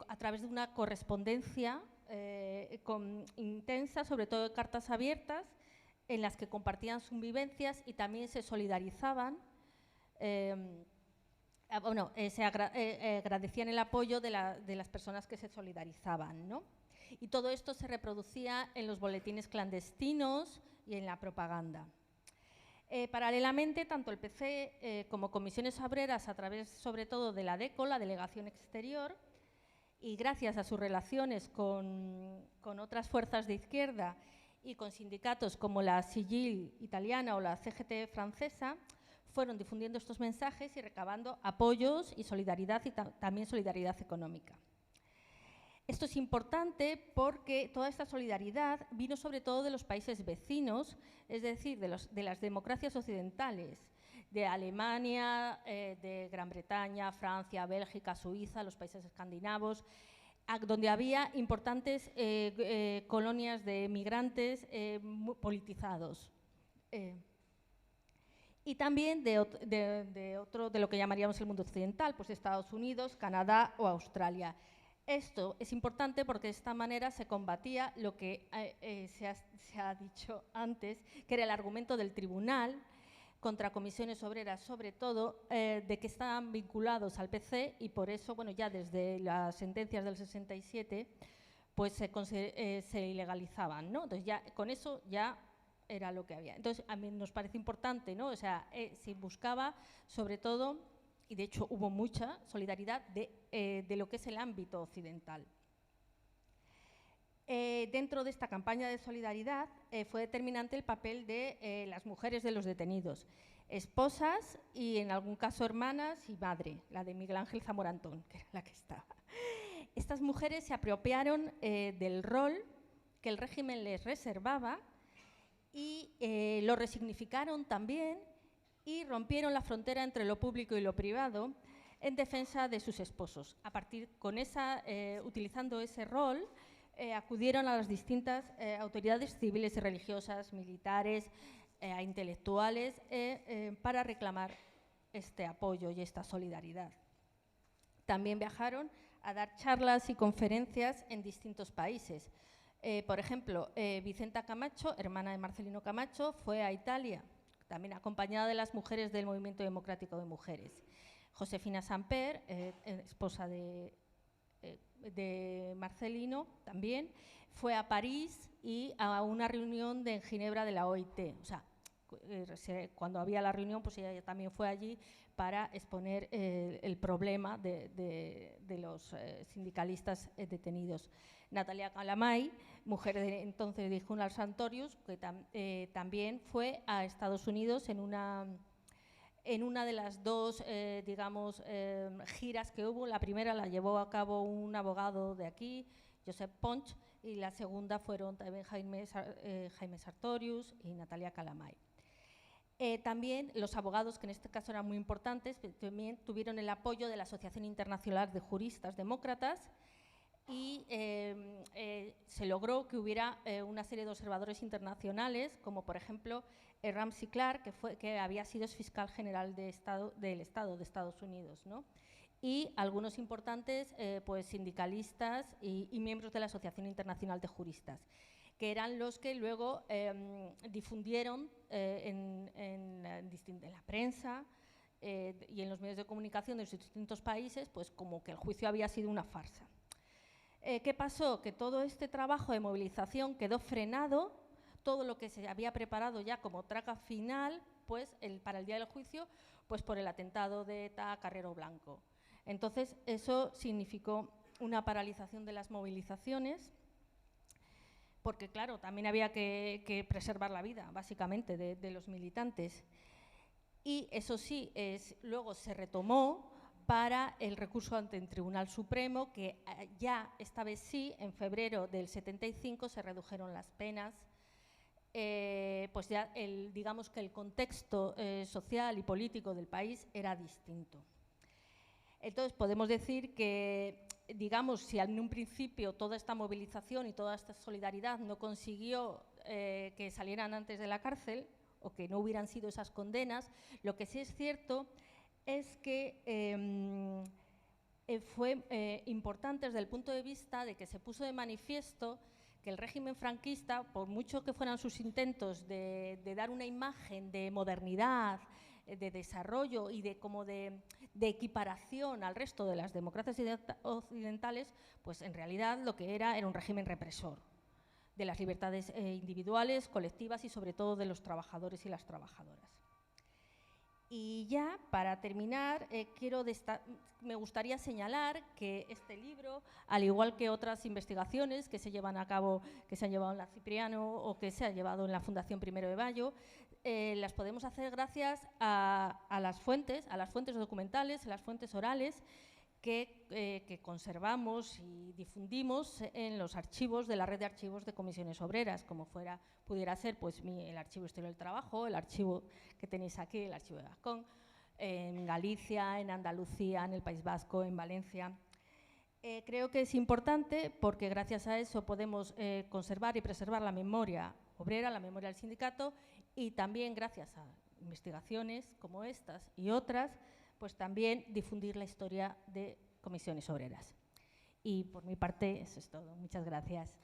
a través de una correspondencia intensa, sobre todo de cartas abiertas, en las que compartían sus vivencias y también se solidarizaban, se agradecían el apoyo de las personas que se solidarizaban, ¿no? Y todo esto se reproducía en los boletines clandestinos y en la propaganda. Paralelamente, tanto el PC como comisiones obreras, a través sobre todo de la DECO, la Delegación Exterior, y gracias a sus relaciones con otras fuerzas de izquierda y con sindicatos como la CIGIL italiana o la CGT francesa, fueron difundiendo estos mensajes y recabando apoyos y solidaridad y también solidaridad económica. Esto es importante porque toda esta solidaridad vino sobre todo de los países vecinos, es decir, de las democracias occidentales, de Alemania, de Gran Bretaña, Francia, Bélgica, Suiza, los países escandinavos, donde había importantes colonias de migrantes politizados. Y también de lo que llamaríamos el mundo occidental, pues Estados Unidos, Canadá o Australia. Esto es importante porque de esta manera se combatía lo que se ha dicho antes, que era el argumento del tribunal contra comisiones obreras, sobre todo, de que estaban vinculados al PC y por eso, bueno, ya desde las sentencias del 67, pues se ilegalizaban, ¿no? Entonces, ya con eso ya era lo que había. Entonces, a mí nos parece importante, ¿no? O sea, se buscaba, sobre todo, y de hecho hubo mucha solidaridad de lo que es el ámbito occidental. Dentro de esta campaña de solidaridad fue determinante el papel de las mujeres de los detenidos, esposas y en algún caso hermanas y madre, la de Miguel Ángel Zamora Antón, que era la que estaba. Estas mujeres se apropiaron del rol que el régimen les reservaba y lo resignificaron también y rompieron la frontera entre lo público y lo privado en defensa de sus esposos. Utilizando ese rol, acudieron a las distintas autoridades civiles y religiosas, militares, a intelectuales, para reclamar este apoyo y esta solidaridad. También viajaron a dar charlas y conferencias en distintos países. Por ejemplo, Vicenta Camacho, hermana de Marcelino Camacho, fue a Italia, también acompañada de las mujeres del Movimiento Democrático de Mujeres. Josefina Samper, esposa de Marcelino, también fue a París y a una reunión en Ginebra de la OIT. O sea, cuando había la reunión, pues ella también fue allí para exponer el problema de los sindicalistas detenidos. Natalia Calamay, mujer de entonces de Junal Santorius, que también fue a Estados Unidos en una de las dos, giras que hubo. La primera la llevó a cabo un abogado de aquí, Josep Ponch, y la segunda fueron también Jaime Sartorius y Natalia Calamay. También los abogados, que en este caso eran muy importantes, también tuvieron el apoyo de la Asociación Internacional de Juristas Demócratas y se logró que hubiera una serie de observadores internacionales, como por ejemplo Ramsey Clark, que había sido fiscal general del Estado de Estados Unidos, ¿no? y algunos importantes pues sindicalistas y miembros de la Asociación Internacional de Juristas, que eran los que luego difundieron en la prensa y en los medios de comunicación de los distintos países, pues como que el juicio había sido una farsa. ¿Qué pasó? Que todo este trabajo de movilización quedó frenado, todo lo que se había preparado ya como traca final, pues para el día del juicio, pues por el atentado de ETA Carrero Blanco. Entonces, eso significó una paralización de las movilizaciones, porque claro, también había que preservar la vida, básicamente, de los militantes. Y eso sí, luego se retomó para el recurso ante el Tribunal Supremo, que ya esta vez sí, en febrero del 75, se redujeron las penas. Pues ya digamos que el contexto social y político del país era distinto. Entonces, podemos decir que, digamos, si en un principio toda esta movilización y toda esta solidaridad no consiguió que salieran antes de la cárcel o que no hubieran sido esas condenas, lo que sí es cierto es que fue importante desde el punto de vista de que se puso de manifiesto que el régimen franquista, por mucho que fueran sus intentos de dar una imagen de modernidad, de desarrollo y de equiparación al resto de las democracias occidentales, pues en realidad lo que era un régimen represor de las libertades individuales, colectivas y sobre todo de los trabajadores y las trabajadoras. Y ya, para terminar, me gustaría señalar que este libro, al igual que otras investigaciones que se llevan a cabo, que se han llevado en la Cipriano o que se ha llevado en la Fundación Primero de Mayo, las podemos hacer gracias a las fuentes documentales, a las fuentes orales que conservamos y difundimos en los archivos de la red de archivos de comisiones obreras, como pudiera ser pues, el Archivo Histórico del Trabajo, el archivo que tenéis aquí, el Archivo de Gascón, en Galicia, en Andalucía, en el País Vasco, en Valencia. Creo que es importante porque gracias a eso podemos conservar y preservar la memoria obrera, la memoria del sindicato, y también gracias a investigaciones como estas y otras, pues también difundir la historia de comisiones obreras. Y por mi parte, eso es todo. Muchas gracias.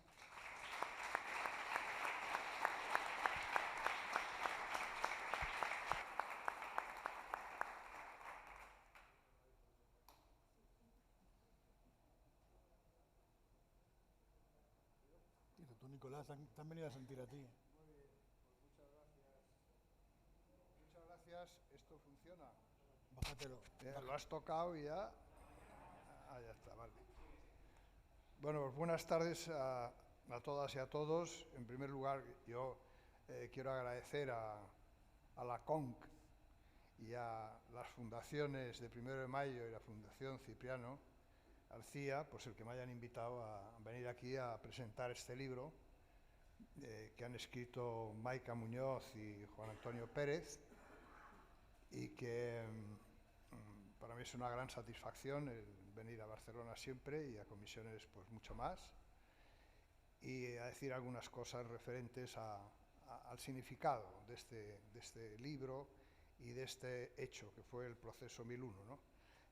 Y tú, Nicolás, te han venido a sentir a ti. Muy bien, pues muchas gracias. Muchas gracias. ¿Esto funciona? Bájatelo. Lo has tocado y ya... ya está, vale. Bueno, pues buenas tardes a todas y a todos. En primer lugar, yo quiero agradecer a la CONC y a las fundaciones de Primero de Mayo y la Fundación Cipriano Arcía, pues el que me hayan invitado a venir aquí a presentar este libro que han escrito Maica Muñoz y Juan Antonio Pérez, y que para mí es una gran satisfacción el venir a Barcelona siempre y a comisiones pues mucho más, y a decir algunas cosas referentes al significado de este libro y de este hecho que fue el proceso 1001, ¿no?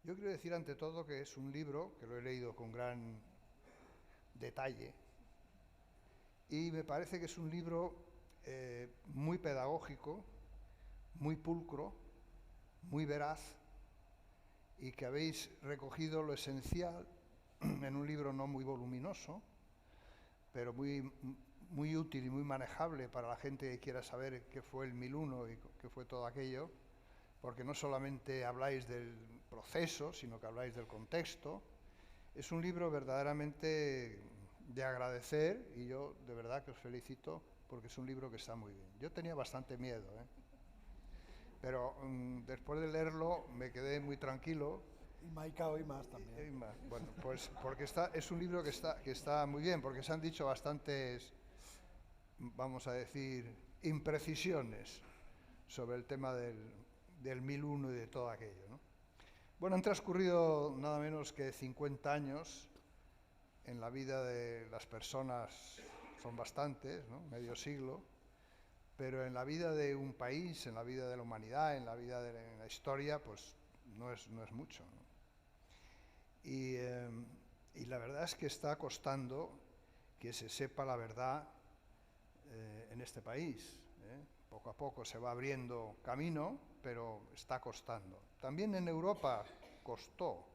Yo quiero decir ante todo que es un libro que lo he leído con gran detalle y me parece que es un libro muy pedagógico, muy pulcro, muy veraz, y que habéis recogido lo esencial en un libro no muy voluminoso, pero muy útil y muy manejable para la gente que quiera saber qué fue el 1001 y qué fue todo aquello, porque no solamente habláis del proceso, sino que habláis del contexto. Es un libro verdaderamente de agradecer y yo de verdad que os felicito porque es un libro que está muy bien. Yo tenía bastante miedo, pero después de leerlo me quedé muy tranquilo. Y Maica hoy más también. Bueno, pues porque es un libro que está muy bien, porque se han dicho bastantes, vamos a decir, imprecisiones sobre el tema del 1001 y de todo aquello, ¿no? Bueno, han transcurrido nada menos que 50 años en la vida de las personas, son bastantes, ¿no? Medio siglo, pero en la vida de un país, en la vida de la humanidad, en la vida de la historia, pues no es mucho, ¿no? y la verdad es que está costando que se sepa la verdad en este país. Poco a poco se va abriendo camino, pero está costando. También en Europa costó,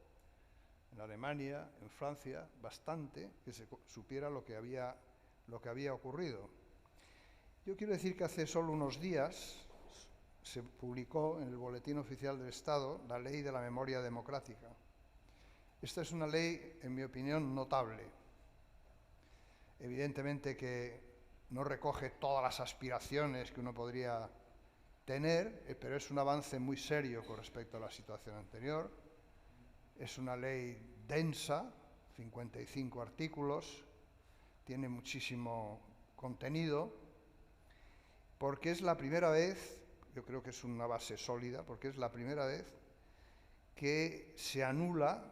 en Alemania, en Francia, bastante que se supiera lo que había ocurrido. Yo quiero decir que hace solo unos días se publicó en el Boletín Oficial del Estado la Ley de la Memoria Democrática. Esta es una ley, en mi opinión, notable. Evidentemente que no recoge todas las aspiraciones que uno podría tener, pero es un avance muy serio con respecto a la situación anterior. Es una ley densa, 55 artículos, tiene muchísimo contenido, porque es la primera vez, yo creo que es una base sólida, porque es la primera vez que se anula,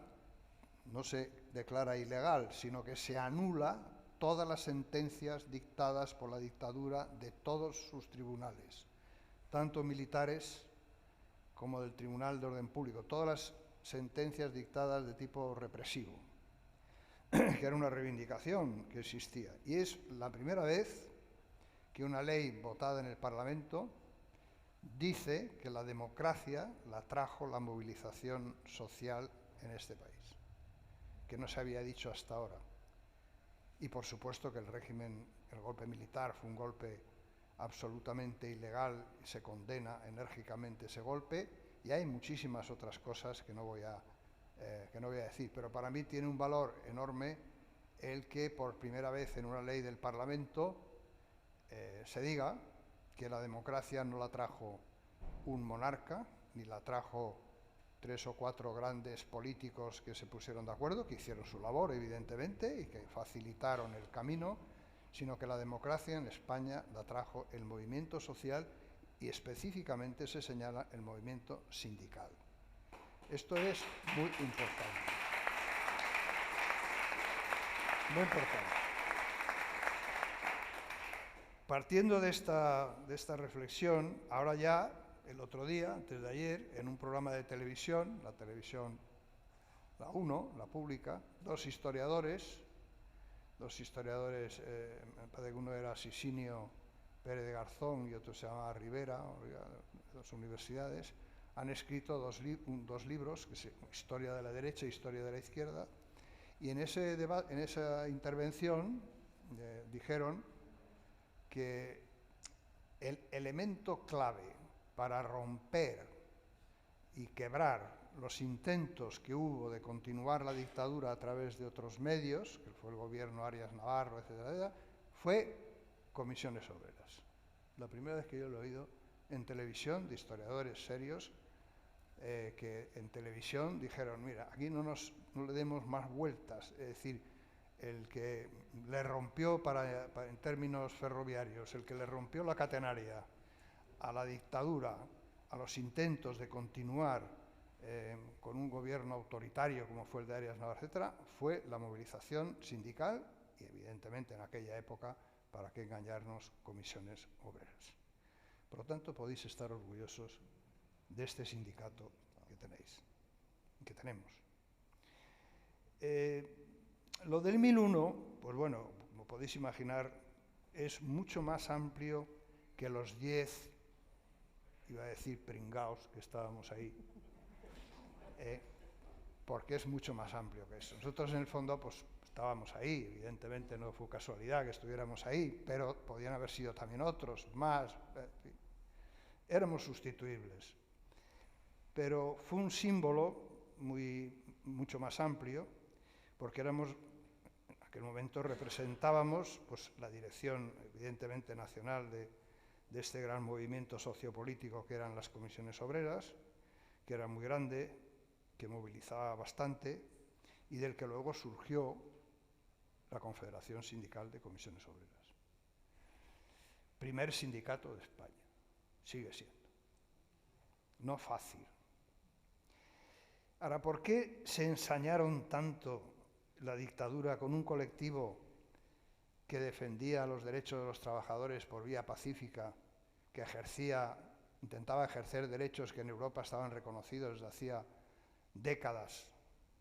no se declara ilegal, sino que se anula todas las sentencias dictadas por la dictadura de todos sus tribunales, tanto militares como del Tribunal de Orden Público, todas las sentencias dictadas de tipo represivo, que era una reivindicación que existía. Y es la primera vez que una ley votada en el Parlamento dice que la democracia la trajo la movilización social en este país, que no se había dicho hasta ahora. Y por supuesto que el golpe militar fue un golpe absolutamente ilegal y se condena enérgicamente ese golpe, y hay muchísimas otras cosas que no voy a decir, pero para mí tiene un valor enorme el que por primera vez en una ley del Parlamento se diga que la democracia no la trajo un monarca, ni la trajo 3 o 4 grandes políticos que se pusieron de acuerdo, que hicieron su labor, evidentemente, y que facilitaron el camino, sino que la democracia en España la trajo el movimiento social y específicamente se señala el movimiento sindical. Esto es muy importante. Muy importante. Partiendo de esta reflexión, ahora ya, el otro día, antes de ayer, en un programa de televisión, la televisión, la 1, la pública, dos historiadores, me parece que uno era Sisinio Pérez de Garzón y otro se llamaba Rivera, de las universidades, han escrito dos libros, que es Historia de la derecha e Historia de la izquierda, y en esa intervención dijeron que el elemento clave para romper y quebrar los intentos que hubo de continuar la dictadura a través de otros medios, que fue el gobierno Arias Navarro, etcétera, fue comisiones obreras. La primera vez que yo lo he oído en televisión, de historiadores serios, que en televisión dijeron, mira, aquí no le demos más vueltas, es decir, el que le rompió, en términos ferroviarios, el que le rompió la catenaria a la dictadura, a los intentos de continuar con un gobierno autoritario como fue el de Arias Navarro, etcétera, fue la movilización sindical y evidentemente en aquella época, para qué engañarnos, comisiones obreras. Por lo tanto, podéis estar orgullosos de este sindicato que tenéis, que tenemos. Lo del 1001, pues bueno, como podéis imaginar, es mucho más amplio que los 10, iba a decir pringaos, que estábamos ahí, porque es mucho más amplio que eso. Nosotros en el fondo pues estábamos ahí, evidentemente no fue casualidad que estuviéramos ahí, pero podían haber sido también otros, más, éramos sustituibles. Pero fue un símbolo mucho más amplio, porque en aquel momento representábamos pues, la dirección, evidentemente, nacional de este gran movimiento sociopolítico que eran las comisiones obreras, que era muy grande, que movilizaba bastante, y del que luego surgió la Confederación Sindical de Comisiones Obreras. Primer sindicato de España, sigue siendo. No fácil. Ahora, ¿por qué se ensañaron tanto la dictadura con un colectivo que defendía los derechos de los trabajadores por vía pacífica, que intentaba ejercer derechos que en Europa estaban reconocidos desde hacía décadas?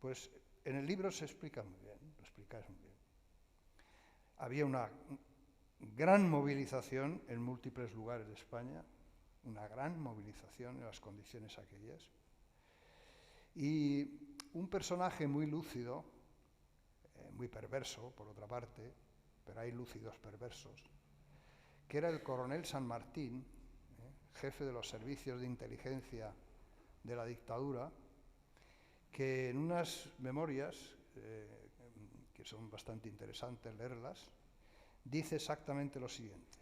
Pues en el libro se explica muy bien, lo explicáis muy bien. Había una gran movilización en múltiples lugares de España, una gran movilización en las condiciones aquellas. Y un personaje muy lúcido, muy perverso, por otra parte, pero hay lúcidos perversos, que era el coronel San Martín, jefe de los servicios de inteligencia de la dictadura, que en unas memorias, que son bastante interesantes leerlas, dice exactamente lo siguiente.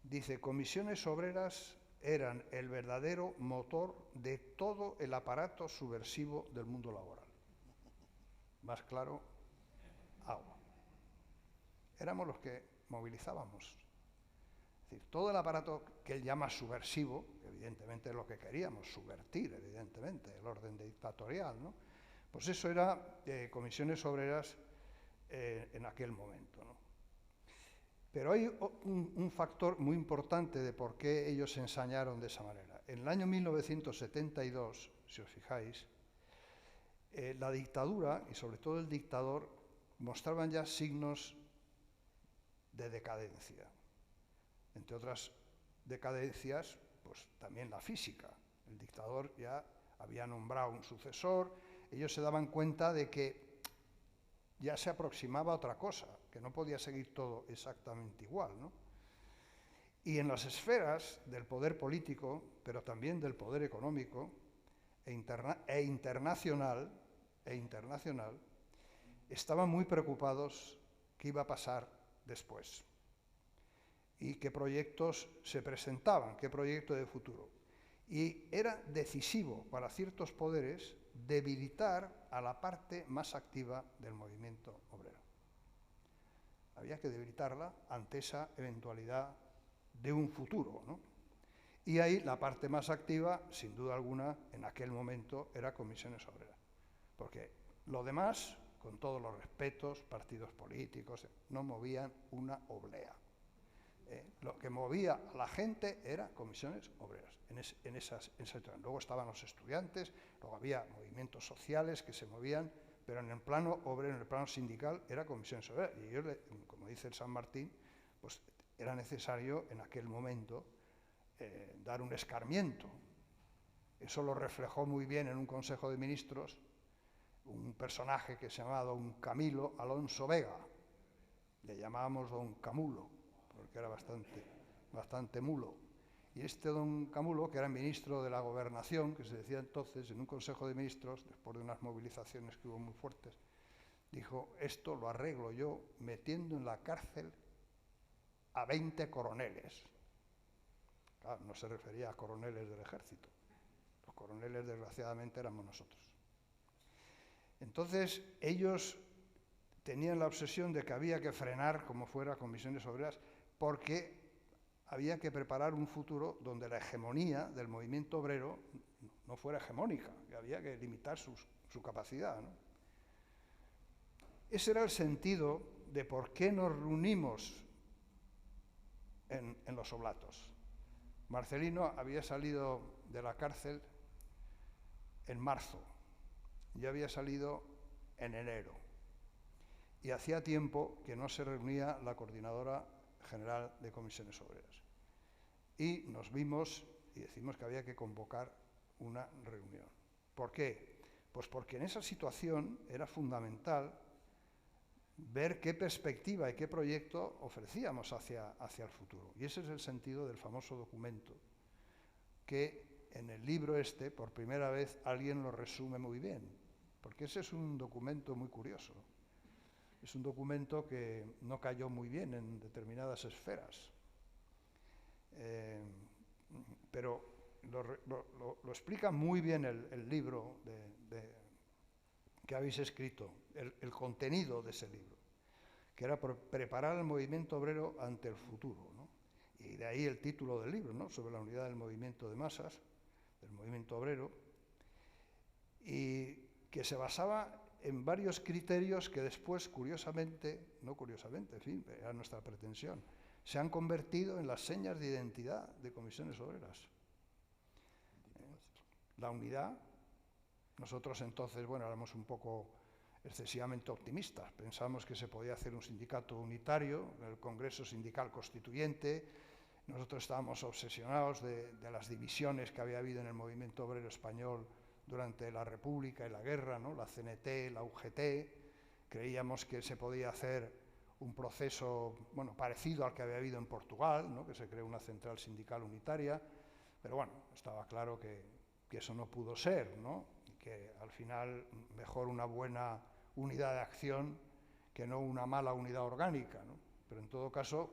Dice, comisiones obreras eran el verdadero motor de todo el aparato subversivo del mundo laboral. Más claro, agua. Éramos los que movilizábamos. Es decir, todo el aparato que él llama subversivo, que evidentemente es lo que queríamos, subvertir, evidentemente, el orden dictatorial, ¿no? Pues eso era comisiones obreras en aquel momento, ¿no? Pero hay un factor muy importante de por qué ellos se ensañaron de esa manera. En el año 1972, si os fijáis, la dictadura, y sobre todo el dictador, mostraban ya signos de decadencia. Entre otras decadencias, pues también la física. El dictador ya había nombrado un sucesor, ellos se daban cuenta de que ya se aproximaba a otra cosa, que no podía seguir todo exactamente igual, ¿no? Y en las esferas del poder político, pero también del poder económico e internacional, estaban muy preocupados qué iba a pasar después y qué proyectos se presentaban, qué proyecto de futuro. Y era decisivo para ciertos poderes debilitar a la parte más activa del movimiento obrero. Había que debilitarla ante esa eventualidad de un futuro, ¿no? Y ahí la parte más activa, sin duda alguna, en aquel momento era Comisiones Obreras. Porque lo demás, con todos los respetos, partidos políticos, no movían una oblea. Lo que movía a la gente era Comisiones Obreras. En esa luego estaban los estudiantes, luego había movimientos sociales que se movían, pero en el plano obrero, en el plano sindical, era Comisiones Obreras. Y ellos, como dice el San Martín, pues era necesario en aquel momento dar un escarmiento. Eso lo reflejó muy bien en un Consejo de Ministros un personaje que se llamaba don Camilo Alonso Vega. Le llamábamos don Camulo, porque era bastante mulo. Y este don Camulo, que era ministro de la Gobernación, que se decía entonces, en un Consejo de Ministros, después de unas movilizaciones que hubo muy fuertes, dijo, esto lo arreglo yo metiendo en la cárcel a 20 coroneles. Claro, no se refería a coroneles del ejército. Los coroneles, desgraciadamente, éramos nosotros. Entonces, ellos tenían la obsesión de que había que frenar, como fuera, Comisiones Obreras, porque había que preparar un futuro donde la hegemonía del movimiento obrero no fuera hegemónica, que había que limitar su capacidad, ¿no? Ese era el sentido de por qué nos reunimos en Los Oblatos. Marcelino había salido de la cárcel en marzo, yo había salido en enero, y hacía tiempo que no se reunía la Coordinadora General de Comisiones Obreras. Y nos vimos y decimos que había que convocar una reunión. ¿Por qué? Pues porque en esa situación era fundamental ver qué perspectiva y qué proyecto ofrecíamos hacia el futuro. Y ese es el sentido del famoso documento, que en el libro este, por primera vez, alguien lo resume muy bien, porque ese es un documento muy curioso. Es un documento que no cayó muy bien en determinadas esferas, pero lo explica muy bien el libro que habéis escrito, el contenido de ese libro, que era preparar el movimiento obrero ante el futuro, ¿no? Y de ahí el título del libro, ¿no? Sobre la unidad del movimiento de masas, del movimiento obrero, y que se basaba en varios criterios que después, curiosamente, no curiosamente, en fin, era nuestra pretensión, se han convertido en las señas de identidad de Comisiones Obreras. La unidad, Nosotros entonces, bueno, éramos un poco excesivamente optimistas. Pensamos que se podía hacer un sindicato unitario, el Congreso Sindical Constituyente. Nosotros estábamos obsesionados de las divisiones que había habido en el movimiento obrero español durante la República y la guerra, ¿no? La CNT, la UGT. Creíamos que se podía hacer un proceso, bueno, parecido al que había habido en Portugal, ¿no? Que se creó una central sindical unitaria, pero bueno, estaba claro que eso no pudo ser, ¿no? Y que al final mejor una buena unidad de acción que no una mala unidad orgánica, ¿no? Pero en todo caso,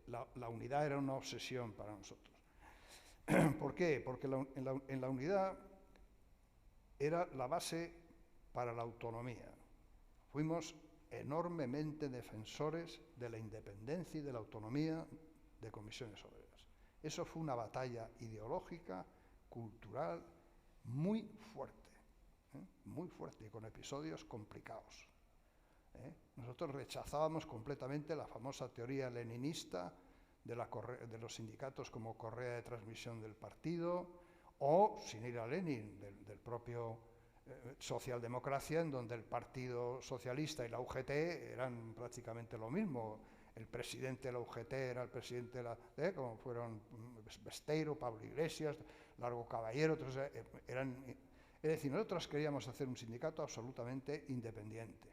la unidad era una obsesión para nosotros. ¿Por qué? Porque en la unidad era la base para la autonomía. Fuimos enormemente defensores de la independencia y de la autonomía de Comisiones Obreras. Eso fue una batalla ideológica, cultural, muy fuerte, y con episodios complicados. Nosotros rechazábamos completamente la famosa teoría leninista de los sindicatos como correa de transmisión del partido, o, sin ir a Lenin, del propio socialdemocracia, en donde el Partido Socialista y la UGT eran prácticamente lo mismo. El presidente de la UGT era el presidente de la como fueron Besteiro, Pablo Iglesias, Largo Caballero, es decir, nosotros queríamos hacer un sindicato absolutamente independiente.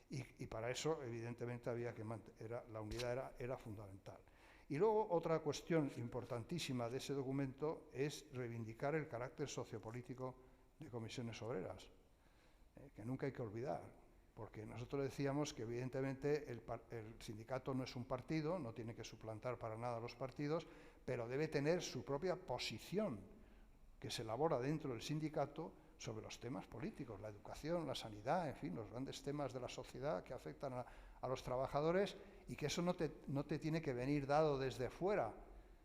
Y para eso, evidentemente, la unidad era fundamental. Y luego, otra cuestión importantísima de ese documento es reivindicar el carácter sociopolítico de Comisiones Obreras, que nunca hay que olvidar, porque nosotros decíamos que, evidentemente, el sindicato no es un partido, no tiene que suplantar para nada a los partidos, pero debe tener su propia posición, que se elabora dentro del sindicato sobre los temas políticos, la educación, la sanidad, en fin, los grandes temas de la sociedad que afectan a los trabajadores, y que eso no te tiene que venir dado desde fuera,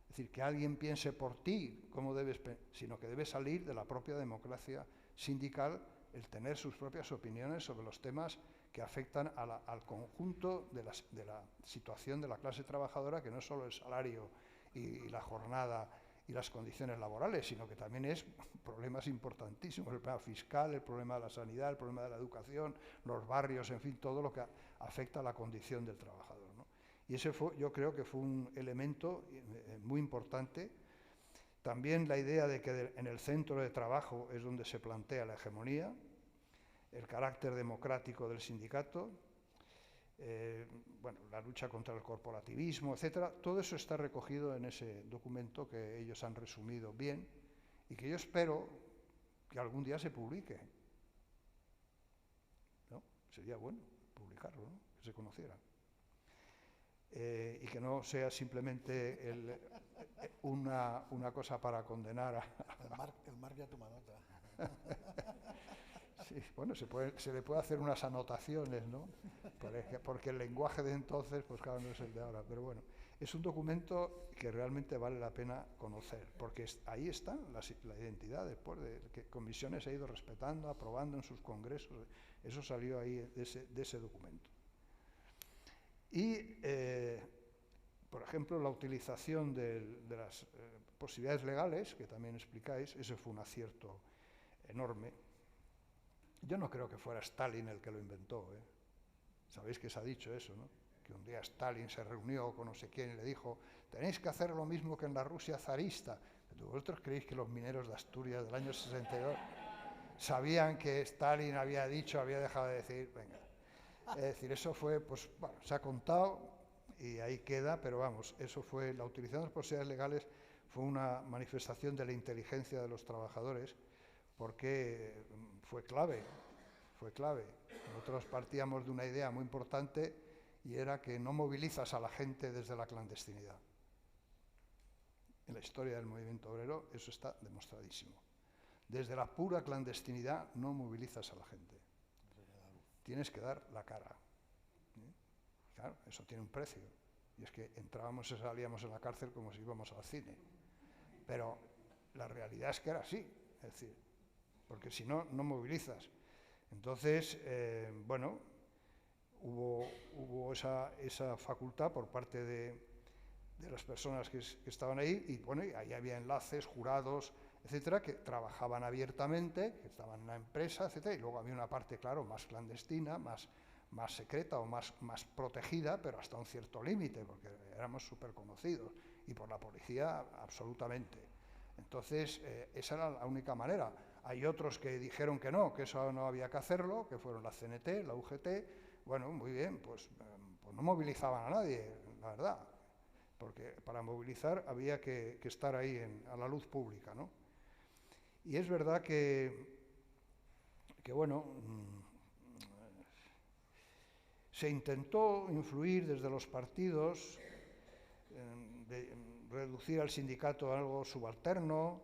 es decir, que alguien piense por ti cómo debes, sino que debe salir de la propia democracia sindical el tener sus propias opiniones sobre los temas que afectan al conjunto de la situación de la clase trabajadora, que no es solo el salario y la jornada y las condiciones laborales, sino que también es problemas importantísimos, el problema fiscal, el problema de la sanidad, el problema de la educación, los barrios, en fin, todo lo que afecta a la condición del trabajador, ¿no? Y ese yo creo que fue un elemento muy importante. También la idea de que en el centro de trabajo es donde se plantea la hegemonía, el carácter democrático del sindicato, bueno, la lucha contra el corporativismo, etcétera. Todo eso está recogido en ese documento que ellos han resumido bien y que yo espero que algún día se publique, ¿no? Sería bueno publicarlo, ¿no? Que se conociera. Y que no sea simplemente una cosa para condenar a... El Marc ya toma nota. Sí, bueno, se le puede hacer unas anotaciones, ¿no? Porque el lenguaje de entonces, pues claro, no es el de ahora, pero bueno, es un documento que realmente vale la pena conocer, porque ahí está la identidad después de que Comisiones ha ido respetando, aprobando en sus congresos, eso salió ahí de ese documento. Y, por ejemplo, la utilización de las posibilidades legales, que también explicáis, ese fue un acierto enorme. Yo no creo que fuera Stalin el que lo inventó, ¿eh? Sabéis que se ha dicho eso, ¿no? Que un día Stalin se reunió con no sé quién y le dijo: tenéis que hacer lo mismo que en la Rusia zarista. ¿Vosotros creéis que los mineros de Asturias del año 62 sabían que Stalin había dejado de decir? Venga. Es decir, eso fue, pues, bueno, se ha contado y ahí queda, pero vamos, eso fue, la utilización de las posibilidades legales fue una manifestación de la inteligencia de los trabajadores, porque fue clave. Nosotros partíamos de una idea muy importante y era que no movilizas a la gente desde la clandestinidad. En la historia del movimiento obrero eso está demostradísimo. Desde la pura clandestinidad no movilizas a la gente. Tienes que dar la cara. Claro, eso tiene un precio. Y es que entrábamos y salíamos en la cárcel como si íbamos al cine. Pero la realidad es que era así. Es decir, porque si no, no movilizas. Entonces, bueno, hubo esa facultad por parte de las personas que estaban ahí, y bueno, ahí había enlaces, jurados, etcétera, que trabajaban abiertamente, que estaban en la empresa, etcétera, y luego había una parte, claro, más clandestina, más secreta o más protegida, pero hasta un cierto límite, porque éramos súper conocidos, y por la policía absolutamente. Entonces, esa era la única manera. Hay otros que dijeron que eso no había que hacerlo, que fueron la CNT, la UGT. Bueno, muy bien, pues no movilizaban a nadie, la verdad, porque para movilizar había que estar ahí a la luz pública, ¿no? Y es verdad que bueno, se intentó influir desde los partidos, de reducir al sindicato a algo subalterno,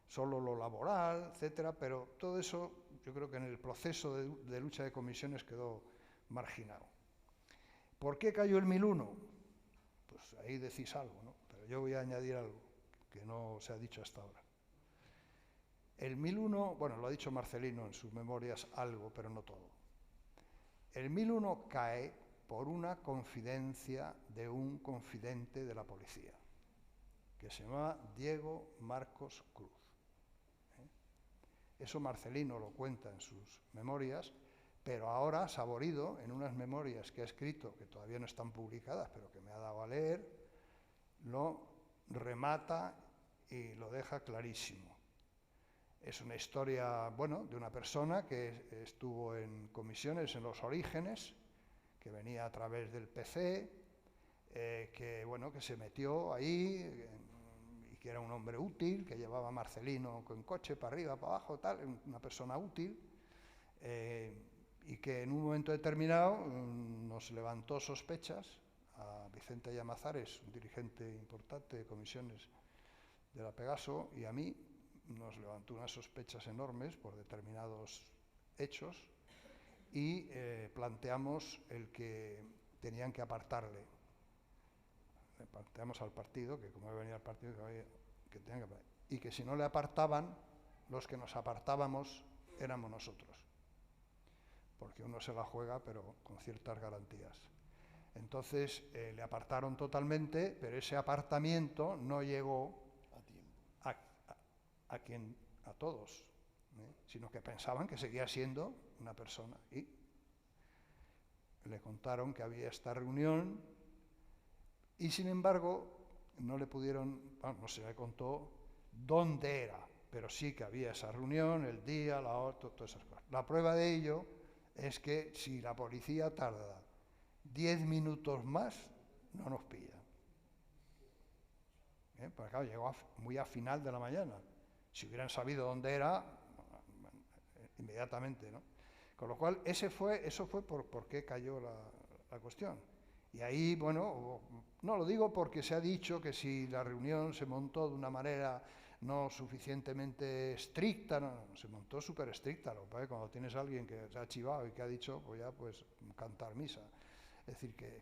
solo lo laboral, etcétera, pero todo eso yo creo que en el proceso de lucha de comisiones quedó marginado. ¿Por qué cayó el 1001? Pues ahí decís algo, ¿no? Pero yo voy a añadir algo que no se ha dicho hasta ahora. El 1001, bueno, lo ha dicho Marcelino en sus memorias algo, pero no todo. El 1001 cae por una confidencia de un confidente de la policía, que se llamaba Diego Marcos Cruz. Eso Marcelino lo cuenta en sus memorias, pero ahora Saborido, en unas memorias que ha escrito, que todavía no están publicadas, pero que me ha dado a leer, lo remata y lo deja clarísimo. Es una historia, bueno, de una persona que estuvo en comisiones en los orígenes, que venía a través del PC, que se metió ahí, y que era un hombre útil, que llevaba a Marcelino con coche para arriba, para abajo, tal, una persona útil, y que en un momento determinado nos levantó sospechas a Vicente Llamazares, un dirigente importante de comisiones de la Pegaso, y a mí nos levantó unas sospechas enormes por determinados hechos, y planteamos el que tenían que apartarle. Le planteamos al partido, que como venía al partido, que tenían que apartarle, y que si no le apartaban, los que nos apartábamos éramos nosotros, porque uno se la juega, pero con ciertas garantías. Entonces le apartaron totalmente, pero ese apartamiento no llegó a todos, sino que pensaban que seguía siendo una persona, y le contaron que había esta reunión, y sin embargo no le pudieron, no se le contó dónde era, pero sí que había esa reunión, el día, la hora, todas esas cosas. La prueba de ello es que si la policía tarda 10 minutos más, no nos pilla. Porque claro, llegó muy a final de la mañana. Si hubieran sabido dónde era, inmediatamente, ¿no? Con lo cual, eso fue por qué cayó la cuestión. Y ahí, bueno, no lo digo porque se ha dicho que si la reunión se montó de una manera no suficientemente estricta, no, se montó súper estricta. Lo que pasa es que cuando tienes a alguien que se ha chivado y que ha dicho, pues ya, pues cantar misa. Es decir, que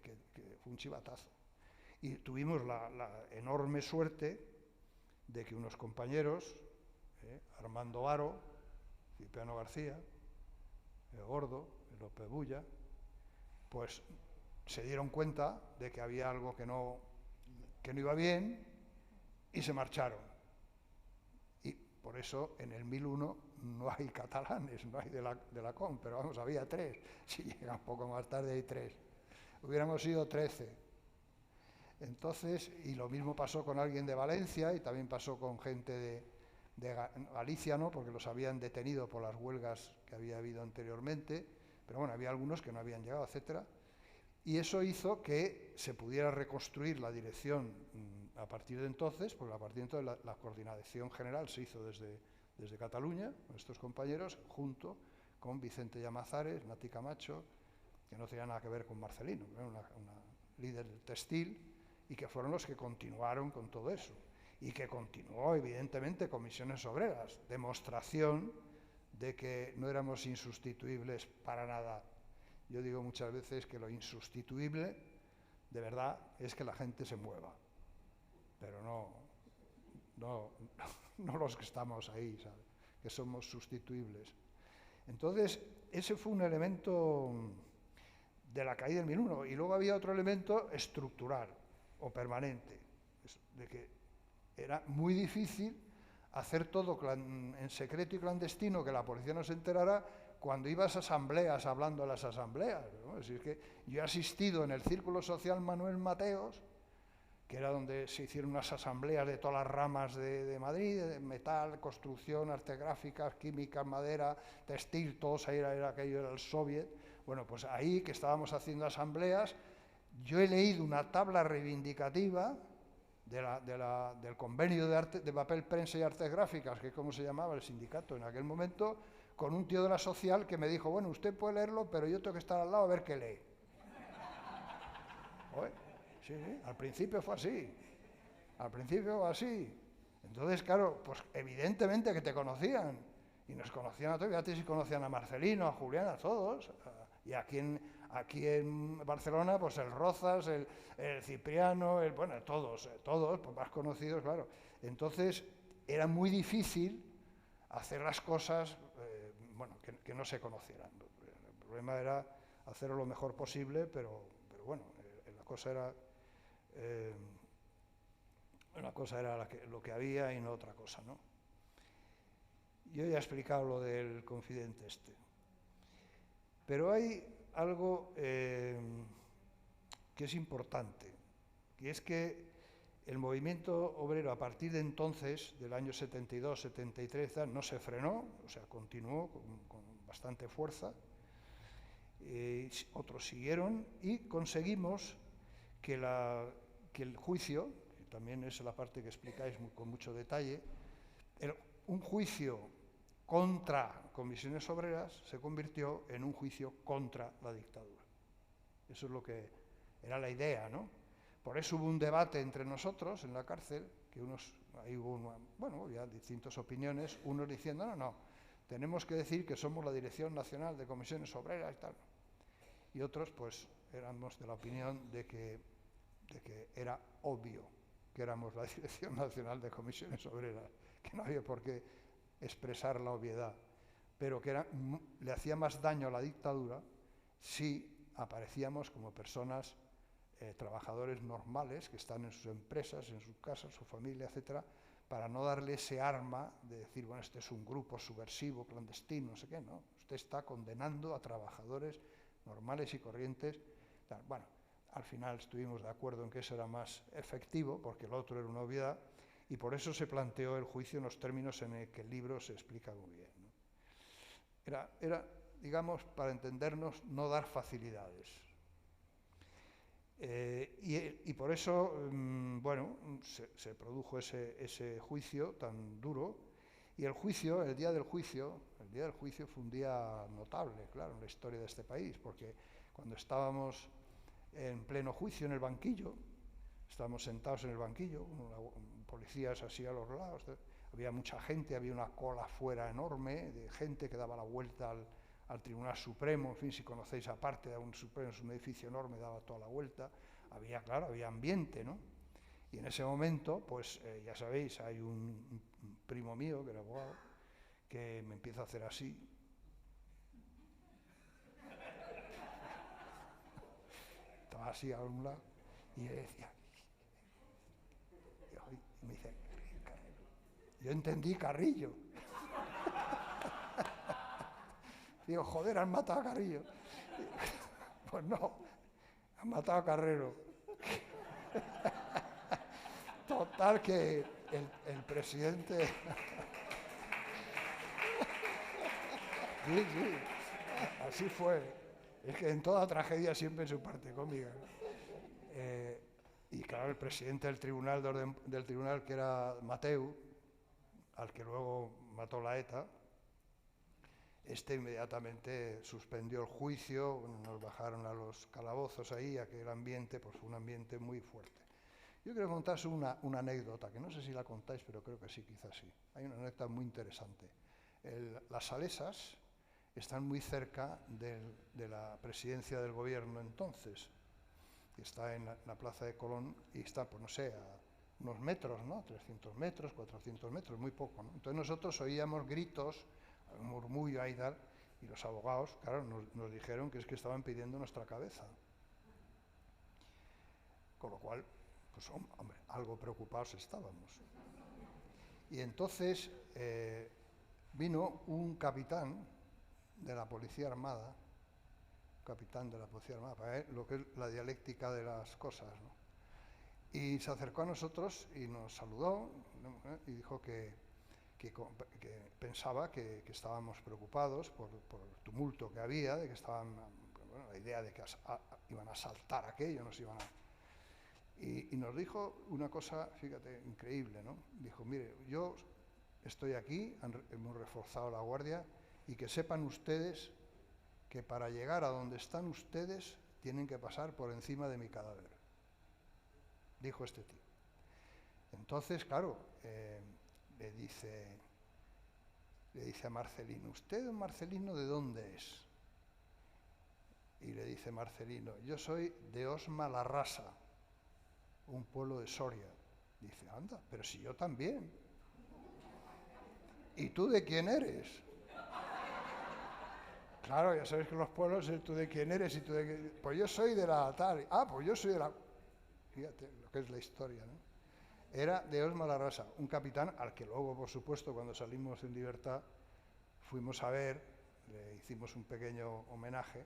fue un chivatazo. Y tuvimos la enorme suerte de que unos compañeros, Armando Varo, Cipriano García, el Gordo, el López Bulla, pues se dieron cuenta de que había algo que no iba bien y se marcharon. Y por eso en el 1001 no hay catalanes, no hay de la COM, pero vamos, había 3. Si llega un poco más tarde hay 3. Hubiéramos sido 13. Entonces, y lo mismo pasó con alguien de Valencia y también pasó con gente de Galicia, ¿no? Porque los habían detenido por las huelgas que había habido anteriormente, pero bueno, había algunos que no habían llegado, etcétera. Y eso hizo que se pudiera reconstruir la dirección a partir de entonces, porque a partir de entonces la coordinación general se hizo desde Cataluña, con estos compañeros, junto con Vicente Llamazares, Nati Camacho, que no tenía nada que ver con Marcelino, era una líder del textil, y que fueron los que continuaron con todo eso. Y que continuó, evidentemente, Comisiones Obreras, demostración de que no éramos insustituibles para nada. Yo digo muchas veces que lo insustituible, de verdad, es que la gente se mueva, pero no los que estamos ahí, ¿sabes? Que somos sustituibles. Entonces, ese fue un elemento de la caída del 1001. Y luego había otro elemento estructural o permanente, de que era muy difícil hacer todo en secreto y clandestino, que la policía no se enterara, cuando ibas a asambleas, hablando a las asambleas, ¿no? Es decir, que yo he asistido en el Círculo Social Manuel Mateos, que era donde se hicieron unas asambleas de todas las ramas de Madrid, de metal, construcción, artes gráficas, química, madera, textil, todos ahí aquello era el soviet. Bueno, pues ahí que estábamos haciendo asambleas, yo he leído una tabla reivindicativa del convenio de papel, prensa y artes gráficas, que es como se llamaba el sindicato en aquel momento, con un tío de la social que me dijo, bueno, usted puede leerlo, pero yo tengo que estar al lado a ver qué lee. Oye, sí, al principio fue así. Al principio fue así. Entonces, claro, pues evidentemente que te conocían. Y nos conocían a todos, fíjate si conocían a Marcelino, a Julián, a todos. Y aquí en Barcelona, pues el Rozas, el Cipriano, bueno, todos, pues más conocidos, claro. Entonces, era muy difícil hacer las cosas, bueno, que no se conocieran. El problema era hacerlo lo mejor posible, pero bueno, la cosa era lo que había y no otra cosa, ¿no? Yo ya he explicado lo del confidente este. Pero hay algo que es importante, que es que el movimiento obrero a partir de entonces, del año 72, 73, no se frenó, o sea, continuó con bastante fuerza, otros siguieron y conseguimos que el juicio, que también es la parte que explicáis con mucho detalle, un juicio contra comisiones obreras se convirtió en un juicio contra la dictadura. Eso es lo que era la idea, ¿no? Por eso hubo un debate entre nosotros en la cárcel, que ahí hubo bueno, ya distintas opiniones, unos diciendo, no, tenemos que decir que somos la Dirección Nacional de Comisiones Obreras y tal. Y otros, pues, éramos de la opinión de que era obvio que éramos la Dirección Nacional de Comisiones Obreras, que no había por qué expresar la obviedad, pero que le hacía más daño a la dictadura si aparecíamos como personas, trabajadores normales, que están en sus empresas, en sus casas, su familia, etcétera, para no darle ese arma de decir, bueno, este es un grupo subversivo, clandestino, no sé qué, no. Usted está condenando a trabajadores normales y corrientes. Bueno, al final estuvimos de acuerdo en que eso era más efectivo, porque lo otro era una obviedad, y por eso se planteó el juicio en los términos en el que el libro se explica muy bien, ¿no? Era, digamos, para entendernos, no dar facilidades. Y por eso, bueno, se produjo ese juicio tan duro, y el día del juicio fue un día notable, claro, en la historia de este país, porque cuando estábamos en pleno juicio en el banquillo, estábamos sentados en el banquillo, policías así a los lados, había mucha gente, había una cola fuera enorme de gente que daba la vuelta al Tribunal Supremo, en fin, si conocéis aparte de un Supremo, es un edificio enorme, daba toda la vuelta, había ambiente, ¿no? Y en ese momento, pues ya sabéis, hay un primo mío, que era abogado, que me empieza a hacer así. Estaba así a un lado, y yo decía, y me dice, yo entendí Carrillo. Digo, joder, han matado a Carrillo. Pues no, han matado a Carrero. Total que el presidente... Sí, así fue. Es que en toda tragedia siempre en su parte cómica. Y claro, el presidente del tribunal, que era Mateu, al que luego mató la ETA, inmediatamente suspendió el juicio, nos bajaron a los calabozos ahí, aquel ambiente, pues fue un ambiente muy fuerte. Yo quiero contaros una anécdota, que no sé si la contáis, pero creo que sí, quizás sí. Hay una anécdota muy interesante. Las Salesas están muy cerca de la presidencia del gobierno entonces, que está en la plaza de Colón y está, pues no sé, a unos metros, ¿no? 300 metros, 400 metros, muy poco, ¿no? Entonces nosotros oíamos gritos, un murmullo ahí tal, y los abogados, claro, nos dijeron que es que estaban pidiendo nuestra cabeza. Con lo cual, pues hombre, algo preocupados estábamos. Y entonces vino un capitán de la Policía Armada, para ver lo que es la dialéctica de las cosas, ¿no? Y se acercó a nosotros y nos saludó, ¿no? Y dijo que pensaba que estábamos preocupados por el tumulto que había, de que estaban, bueno, la idea de que iban a asaltar aquello, nos iban a... Y nos dijo una cosa, fíjate, increíble, ¿no? Dijo, mire, yo estoy aquí, hemos reforzado la guardia, y que sepan ustedes que para llegar a donde están ustedes tienen que pasar por encima de mi cadáver. Dijo este tío. Entonces, claro, le dice a Marcelino, ¿usted, don Marcelino, de dónde es? Y le dice Marcelino, yo soy de Osma la Rasa, un pueblo de Soria. Dice, anda, pero si yo también. ¿Y tú de quién eres? Claro, ya sabes que los pueblos, tú de quién eres y tú de qué... Pues yo soy de la tal. Ah, pues yo soy de la... Fíjate lo que es la historia, ¿no? Era de Osma la Rasa, un capitán al que luego, por supuesto, cuando salimos en libertad, fuimos a ver, le hicimos un pequeño homenaje,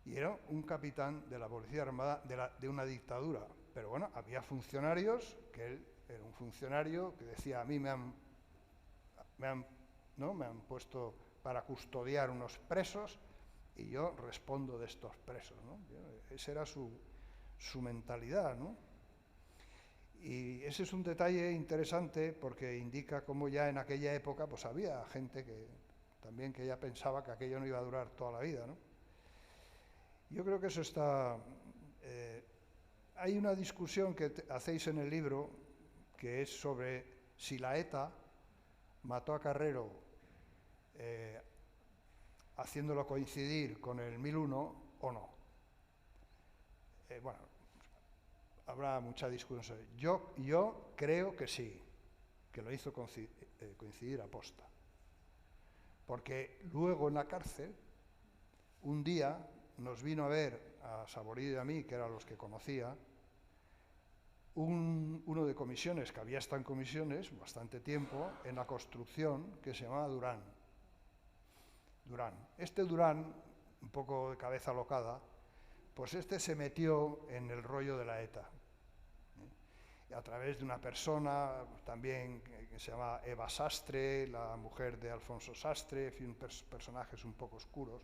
y era un capitán de la Policía Armada de una dictadura. Pero bueno, había funcionarios, que él era un funcionario que decía, a mí me han puesto para custodiar unos presos y yo respondo de estos presos, ¿no? Esa era su mentalidad, ¿no? Y ese es un detalle interesante porque indica cómo ya en aquella época pues había gente que ya pensaba que aquello no iba a durar toda la vida, ¿no? Yo creo que eso está... hay una discusión que hacéis en el libro que es sobre si la ETA mató a Carrero haciéndolo coincidir con el 1001 o no. Bueno, habrá mucha discusión. Yo creo que sí, que lo hizo coincidir aposta. Porque luego en la cárcel, un día nos vino a ver a Saborío y a mí, que eran los que conocía, uno de comisiones, que había estado en comisiones bastante tiempo, en la construcción, que se llamaba Durán. Este Durán, un poco de cabeza alocada, pues este se metió en el rollo de la ETA. A través de una persona también que se llama Eva Sastre, la mujer de Alfonso Sastre, en fin, personajes un poco oscuros,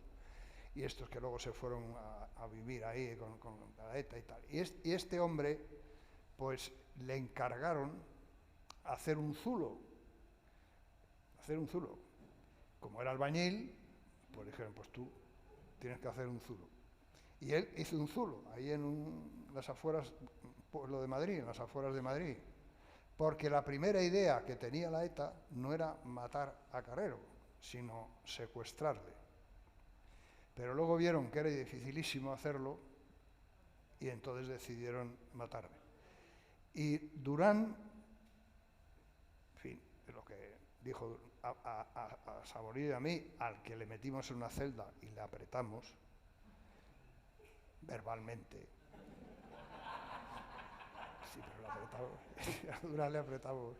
y estos que luego se fueron a vivir ahí con la ETA y tal. Y este hombre, pues le encargaron hacer un zulo. Como era albañil, pues dijeron, pues tú tienes que hacer un zulo. Y él hizo un zulo, ahí en las afueras, pueblo de Madrid, en las afueras de Madrid, porque la primera idea que tenía la ETA no era matar a Carrero, sino secuestrarle. Pero luego vieron que era dificilísimo hacerlo y entonces decidieron matarme. Y Durán, en fin, lo que dijo a Saborío y a mí, al que le metimos en una celda y le apretamos, verbalmente. Sí, pero le apretamos, a Durán le apretamos.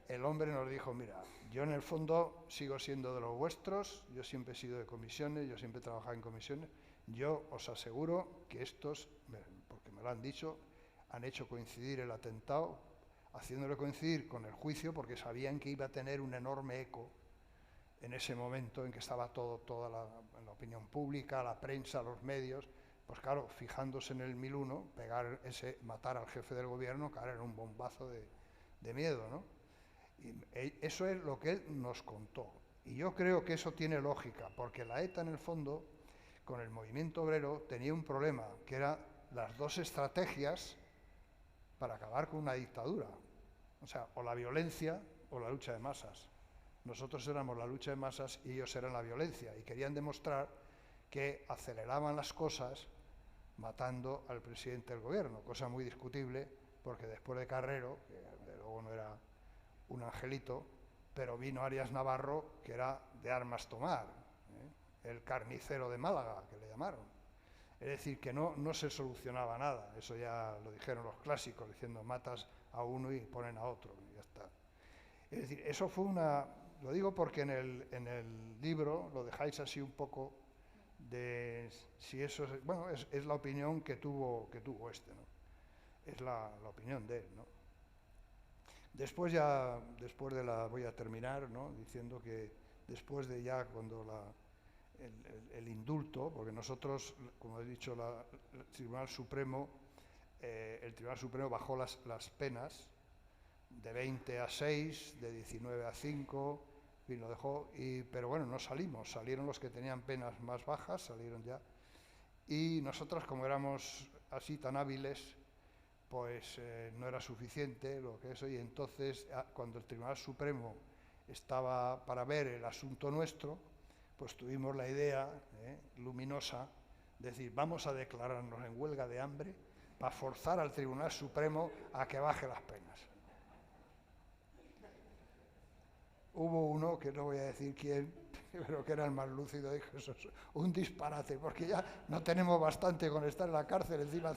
El hombre nos dijo, mira, yo en el fondo sigo siendo de los vuestros, yo siempre he sido de comisiones, yo siempre he trabajado en comisiones, yo os aseguro que estos, porque me lo han dicho, han hecho coincidir el atentado, haciéndolo coincidir con el juicio, porque sabían que iba a tener un enorme eco en ese momento en que estaba toda la opinión pública, la prensa, los medios. Pues claro, fijándose en el 1001, matar al jefe del gobierno, claro, era un bombazo de miedo, ¿no? Y eso es lo que él nos contó. Y yo creo que eso tiene lógica, porque la ETA, en el fondo, con el movimiento obrero, tenía un problema, que eran las dos estrategias para acabar con una dictadura. O sea, o la violencia o la lucha de masas. Nosotros éramos la lucha de masas y ellos eran la violencia, y querían demostrar que aceleraban las cosas matando al presidente del gobierno, cosa muy discutible, porque después de Carrero, que de luego no era un angelito, pero vino Arias Navarro, que era de armas tomar, el carnicero de Málaga, que le llamaron. Es decir, que no se solucionaba nada, eso ya lo dijeron los clásicos, diciendo matas a uno y ponen a otro, y ya está. Es decir, eso fue una... Lo digo porque en el libro lo dejáis así un poco de si eso es... Bueno, es la opinión que tuvo este, ¿no? Es la opinión de él, ¿no? Después voy a terminar, ¿no? Diciendo que después de ya cuando el indulto, porque nosotros, como he dicho, el Tribunal Supremo bajó las penas de 20 a 6, de 19 a 5, en fin, lo dejó, pero bueno, no salieron los que tenían penas más bajas, salieron ya, y nosotros, como éramos así tan hábiles, pues no era suficiente lo que eso, y entonces cuando el Tribunal Supremo estaba para ver el asunto nuestro, pues tuvimos la idea luminosa de decir, vamos a declararnos en huelga de hambre para forzar al Tribunal Supremo a que baje las penas. Hubo uno, que no voy a decir quién, pero que era el más lúcido, dijo, eso es un disparate, porque ya no tenemos bastante con estar en la cárcel encima.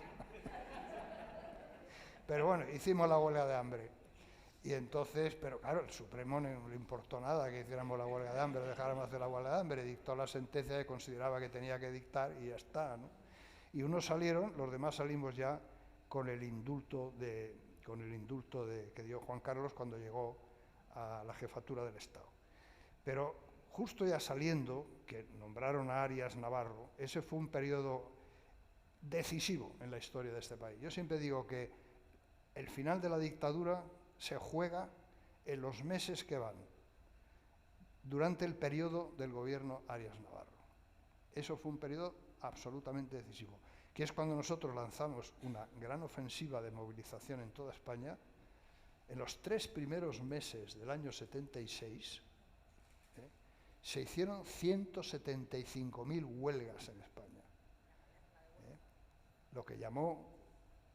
Pero bueno, hicimos la huelga de hambre. Y entonces, pero claro, el Supremo no le importó nada que hiciéramos la huelga de hambre, dejáramos hacer la huelga de hambre, dictó la sentencia que consideraba que tenía que dictar y ya está, ¿no? Y unos salieron, los demás salimos ya con el indulto que dio Juan Carlos cuando llegó a la jefatura del Estado. Pero justo ya saliendo, que nombraron a Arias Navarro, ese fue un periodo decisivo en la historia de este país. Yo siempre digo que el final de la dictadura se juega en los meses que van, durante el periodo del gobierno Arias Navarro. Eso fue un periodo absolutamente decisivo, que es cuando nosotros lanzamos una gran ofensiva de movilización en toda España. En los 3 primeros meses del año 76 se hicieron 175.000 huelgas en España. Lo que llamó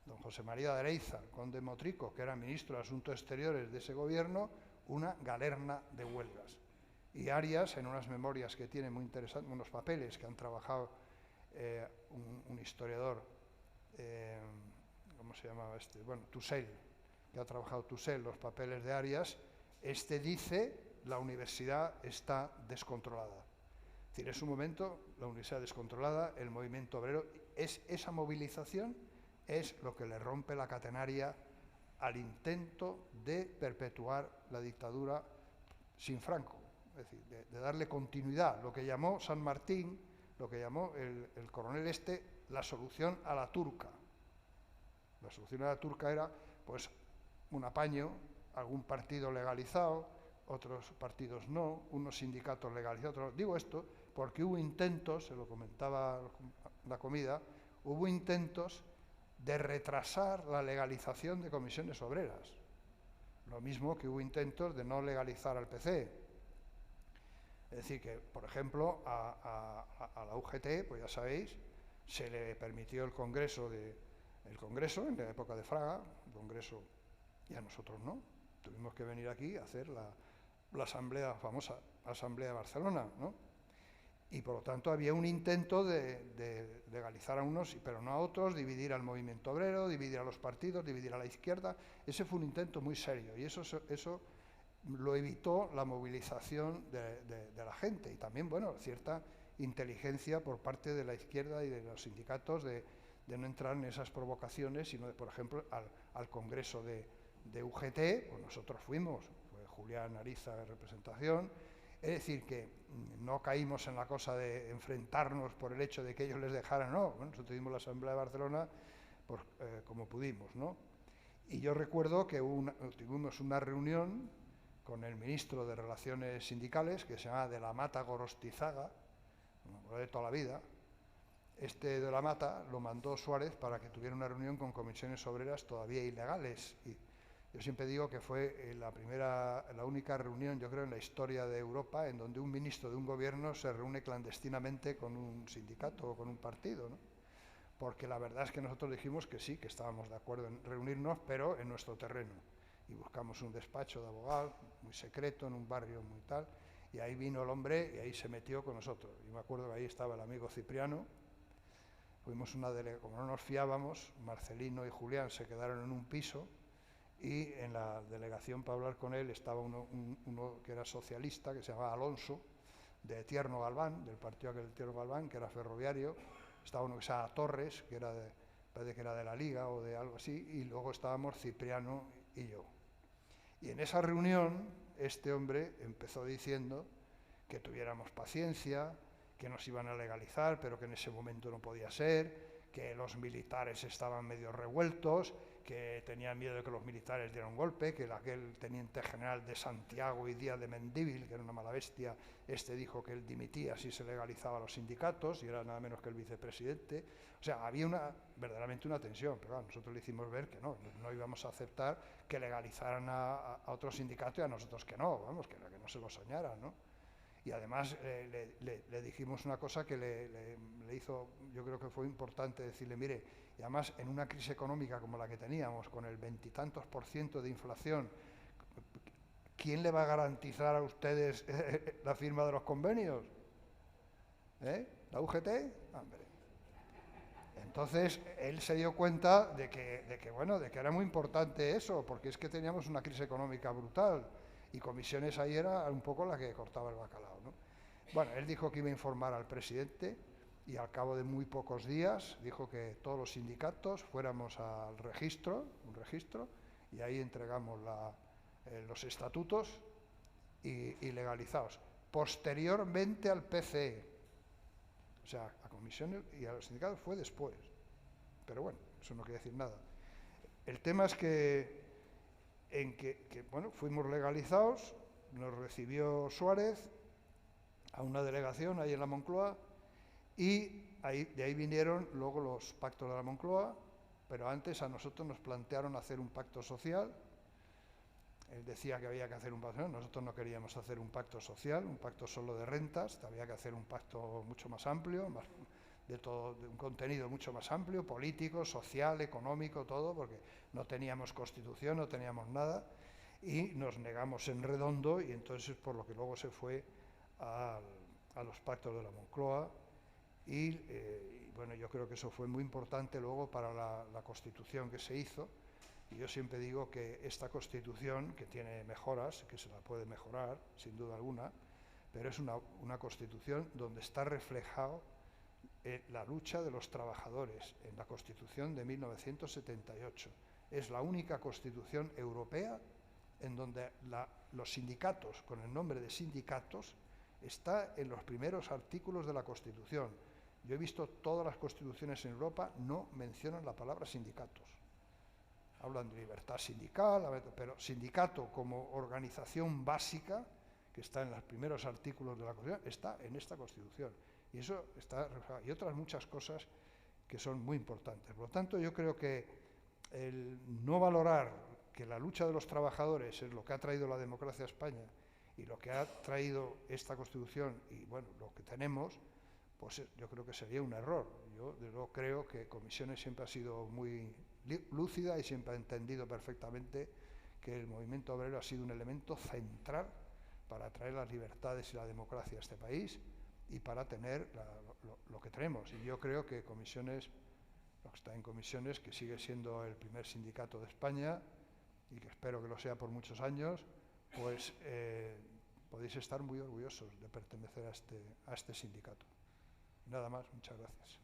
don José María de Areiza, conde de Motrico, que era ministro de Asuntos Exteriores de ese gobierno, una galerna de huelgas. Y Arias, en unas memorias que tiene muy interesantes, unos papeles que han trabajado un historiador, ¿cómo se llamaba este? Bueno, Tusell, que ha trabajado Tusell, los papeles de Arias, dice, la universidad está descontrolada. Es decir, es un momento, la universidad descontrolada, el movimiento obrero, esa movilización es lo que le rompe la catenaria al intento de perpetuar la dictadura sin Franco, es decir, de darle continuidad, lo que llamó San Martín, lo que llamó el coronel la solución a la turca. La solución a la turca era, pues, un apaño, algún partido legalizado, otros partidos no, unos sindicatos legalizados, otros. Digo esto porque hubo intentos, se lo comentaba la comida, hubo intentos de retrasar la legalización de comisiones obreras. Lo mismo que hubo intentos de no legalizar al PC. Es decir, que, por ejemplo, a la UGT, pues ya sabéis, se le permitió el Congreso en la época de Fraga, el Congreso, y a nosotros no. Tuvimos que venir aquí a hacer la asamblea, famosa Asamblea de Barcelona, ¿no? Y por lo tanto había un intento de legalizar a unos, pero no a otros, dividir al movimiento obrero, dividir a los partidos, dividir a la izquierda. Ese fue un intento muy serio y eso lo evitó la movilización de la gente y también, bueno, cierta inteligencia por parte de la izquierda y de los sindicatos de no entrar en esas provocaciones, sino de, por ejemplo, al Congreso de UGT, pues nosotros fuimos, fue Julián Ariza de representación. Es decir, que no caímos en la cosa de enfrentarnos por el hecho de que ellos les dejaran, no, bueno, nosotros tuvimos la Asamblea de Barcelona como pudimos, ¿no? Y yo recuerdo que tuvimos una reunión con el ministro de Relaciones Sindicales, que se llamaba de la Mata Gorostizaga, de toda la vida. De la Mata lo mandó Suárez para que tuviera una reunión con comisiones obreras todavía ilegales. Y yo siempre digo que fue la única reunión, yo creo, en la historia de Europa en donde un ministro de un gobierno se reúne clandestinamente con un sindicato o con un partido, ¿no? Porque la verdad es que nosotros dijimos que sí, que estábamos de acuerdo en reunirnos, pero en nuestro terreno. Y buscamos un despacho de abogado muy secreto, en un barrio muy tal, y ahí vino el hombre y ahí se metió con nosotros. Yo me acuerdo que ahí estaba el amigo Cipriano, fuimos como no nos fiábamos, Marcelino y Julián se quedaron en un piso, y en la delegación para hablar con él estaba uno que era socialista, que se llamaba Alonso, de Tierno Galván, del partido aquel de Tierno Galván, que era ferroviario, estaba uno que se llamaba Torres, que era parece que era de la Liga o de algo así, y luego estábamos Cipriano y yo. Y en esa reunión este hombre empezó diciendo que tuviéramos paciencia, que nos iban a legalizar, pero que en ese momento no podía ser, que los militares estaban medio revueltos, que tenían miedo de que los militares dieran un golpe, que aquel teniente general de Santiago y Díaz de Mendívil, que era una mala bestia, dijo que él dimitía si se legalizaba los sindicatos, y era nada menos que el vicepresidente. O sea, había verdaderamente una tensión, pero claro, nosotros le hicimos ver que no íbamos a aceptar que legalizaran a otro sindicato y a nosotros que no, vamos, que no se lo soñaran, ¿no? Y además le dijimos una cosa que le hizo, yo creo que fue importante decirle, mire, y además en una crisis económica como la que teníamos, con el 20 y tantos % de inflación, ¿quién le va a garantizar a ustedes la firma de los convenios? ¿La UGT? Hombre. Entonces él se dio cuenta de que era muy importante eso, porque es que teníamos una crisis económica brutal. Y Comisiones ahí era un poco la que cortaba el bacalao, ¿no? Bueno, él dijo que iba a informar al presidente y al cabo de muy pocos días dijo que todos los sindicatos fuéramos al registro, y ahí entregamos los estatutos y legalizados. Posteriormente al PCE, o sea, a Comisiones y a los sindicatos fue después. Pero bueno, eso no quiere decir nada. El tema es que fuimos legalizados, nos recibió Suárez a una delegación ahí en la Moncloa y de ahí vinieron luego los pactos de la Moncloa, pero antes a nosotros nos plantearon hacer un pacto social. Él decía que había que hacer un pacto social, nosotros no queríamos hacer un pacto social, un pacto solo de rentas, había que hacer un pacto mucho más amplio, de un contenido mucho más amplio, político, social, económico, todo, porque no teníamos constitución, no teníamos nada, y nos negamos en redondo, y entonces por lo que luego se fue a los pactos de la Moncloa, y bueno, yo creo que eso fue muy importante luego para la constitución que se hizo, y yo siempre digo que esta constitución, que tiene mejoras, que se la puede mejorar, sin duda alguna, pero es una constitución donde está reflejado la lucha de los trabajadores en la Constitución de 1978. Es la única constitución europea en donde los sindicatos, con el nombre de sindicatos, está en los primeros artículos de la Constitución. Yo he visto todas las constituciones en Europa, no mencionan la palabra sindicatos. Hablan de libertad sindical, pero sindicato como organización básica, que está en los primeros artículos de la Constitución, está en esta Constitución. Y eso está reflejado. Y otras muchas cosas que son muy importantes. Por lo tanto, yo creo que el no valorar que la lucha de los trabajadores es lo que ha traído la democracia a España y lo que ha traído esta Constitución y, bueno, lo que tenemos, pues yo creo que sería un error. Yo, de luego, creo que Comisiones siempre ha sido muy lúcida y siempre ha entendido perfectamente que el movimiento obrero ha sido un elemento central para traer las libertades y la democracia a este país y para tener lo que tenemos. Y yo creo que Comisiones, lo que está en Comisiones, que sigue siendo el primer sindicato de España y que espero que lo sea por muchos años, pues podéis estar muy orgullosos de pertenecer a este sindicato. Nada más, muchas gracias.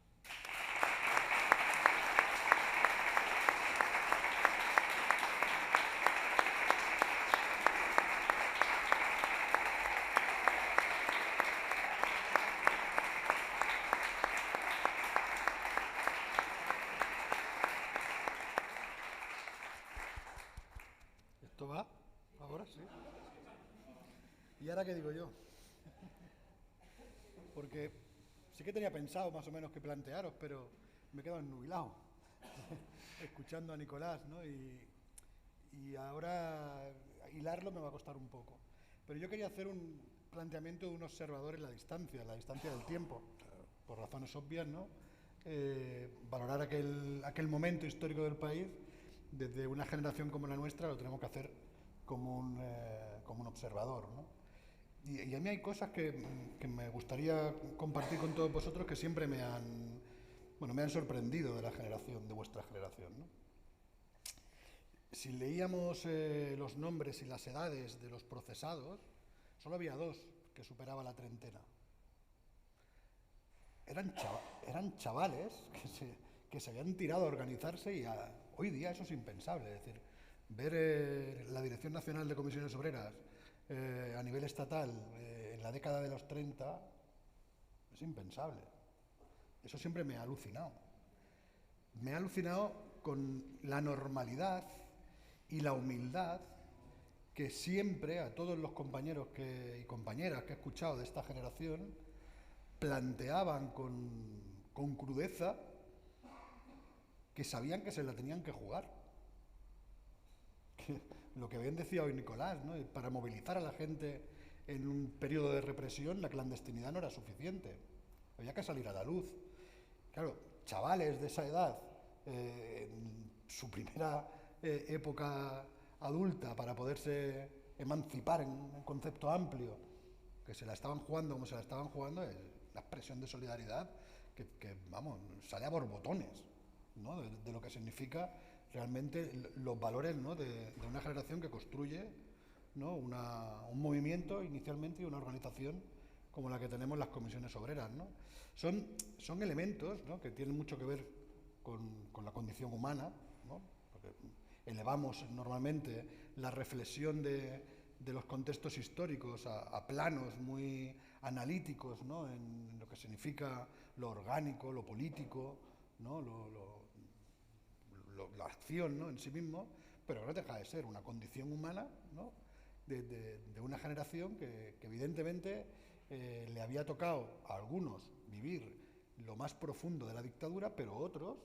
¿Esto va? ¿Ahora sí? ¿Y ahora qué digo yo? Porque sí que tenía pensado más o menos que plantearos, pero me he quedado ennubilado escuchando a Nicolás, ¿no? Y ahora hilarlo me va a costar un poco. Pero yo quería hacer un planteamiento de un observador en la distancia del tiempo, por razones obvias, ¿no? Valorar aquel momento histórico del país. Desde una generación como la nuestra lo tenemos que hacer como un observador, ¿no? Y a mí hay cosas que me gustaría compartir con todos vosotros que siempre me han sorprendido de vuestra generación, ¿no? si leíamos los nombres y las edades de los procesados, solo había 2 que superaban la treintena. Eran chavales que se habían tirado a organizarse y hoy día eso es impensable. Es decir, ver la Dirección Nacional de Comisiones Obreras a nivel estatal en la década de los 30 es impensable. Eso siempre me ha alucinado. Me ha alucinado con la normalidad y la humildad que siempre a todos los compañeros y compañeras que he escuchado de esta generación planteaban con crudeza que sabían que se la tenían que jugar. Lo que bien decía hoy Nicolás, ¿no? Para movilizar a la gente en un periodo de represión, la clandestinidad no era suficiente. Había que salir a la luz. Claro, chavales de esa edad, en su primera época adulta, para poderse emancipar en un concepto amplio, que se la estaban jugando como se la estaban jugando, es la expresión de solidaridad que vamos, sale a borbotones, ¿no? de lo que significa realmente los valores, ¿no? de una generación que construye, ¿no? un movimiento inicialmente y una organización como la que tenemos las comisiones obreras, ¿no? Son elementos, ¿no? que tienen mucho que ver con la condición humana, ¿no? Porque elevamos normalmente la reflexión de los contextos históricos a planos muy analíticos, ¿no? en lo que significa lo orgánico, lo político, ¿no? la acción, ¿no? en sí mismo, pero no deja de ser una condición humana, ¿no? de una generación que evidentemente le había tocado a algunos vivir lo más profundo de la dictadura, pero otros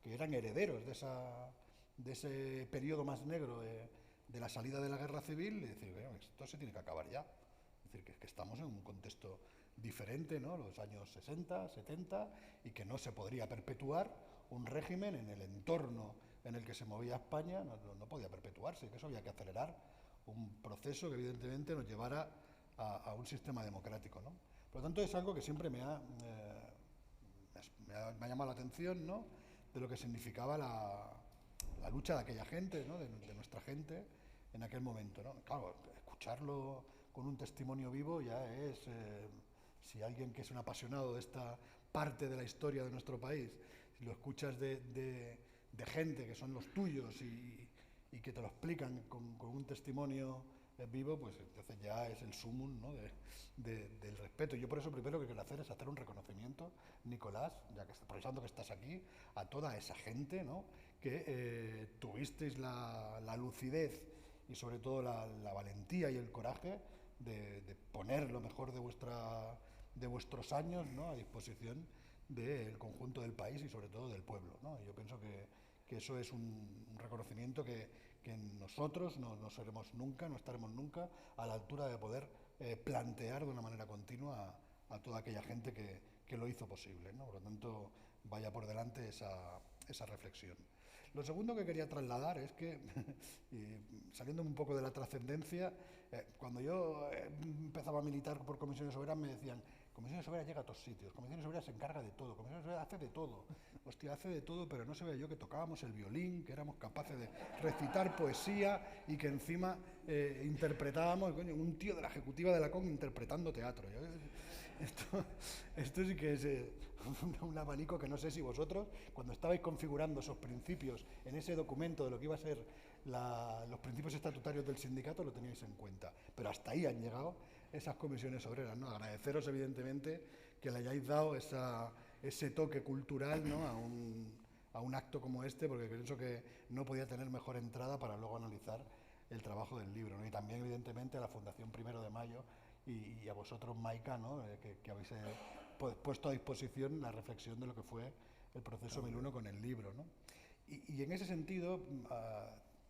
que eran herederos de ese periodo más negro de la salida de la guerra civil, y decir, esto se tiene que acabar ya. Es decir, que estamos en un contexto diferente, ¿no? Los años 60, 70, y que no se podría perpetuar un régimen en el entorno en el que se movía España, no podía perpetuarse, que eso había que acelerar un proceso que evidentemente nos llevara a un sistema democrático, ¿no? Por lo tanto, es algo que siempre me ha llamado la atención, ¿no? De lo que significaba la lucha de aquella gente, ¿no? de nuestra gente en aquel momento, ¿no? Claro, escucharlo con un testimonio vivo ya es, si alguien que es un apasionado de esta parte de la historia de nuestro país, si lo escuchas de gente que son los tuyos y que te lo explican con un testimonio vivo, pues entonces ya es el sumum, ¿no? del respeto. Yo por eso primero que quiero hacer es hacer un reconocimiento, Nicolás, ya que aprovechando que estás aquí, a toda esa gente, ¿no? que tuvisteis la lucidez y sobre todo la valentía y el coraje de poner lo mejor de vuestros años, ¿no? a disposición del conjunto del país y sobre todo del pueblo, ¿no? Yo pienso que eso es un reconocimiento que nosotros no seremos nunca, no estaremos nunca a la altura de poder plantear de una manera continua a toda aquella gente que lo hizo posible, ¿no? Por lo tanto, vaya por delante esa reflexión. Lo segundo que quería trasladar es que, saliendo un poco de la trascendencia, cuando yo empezaba a militar por comisiones obreras me decían, Comisiones Obreras llega a todos sitios, Comisiones Obreras se encarga de todo, Comisiones Obreras hace de todo. Hostia, hace de todo, pero no se ve yo que tocábamos el violín, que éramos capaces de recitar poesía y que encima interpretábamos, coño, un tío de la ejecutiva de la CON interpretando teatro. Esto sí que es un abanico que no sé si vosotros, cuando estabais configurando esos principios en ese documento de lo que iba a ser los principios estatutarios del sindicato, lo teníais en cuenta. Pero hasta ahí han llegado esas comisiones obreras, ¿no? Agradeceros, evidentemente, que le hayáis dado ese toque cultural, ¿no? a un acto como este, porque pienso que no podía tener mejor entrada para luego analizar el trabajo del libro, ¿no? Y también, evidentemente, a la Fundación 1 de Mayo y a vosotros, Maika, ¿no? que habéis puesto a disposición la reflexión de lo que fue el proceso 1001 con el libro, ¿no? Y en ese sentido,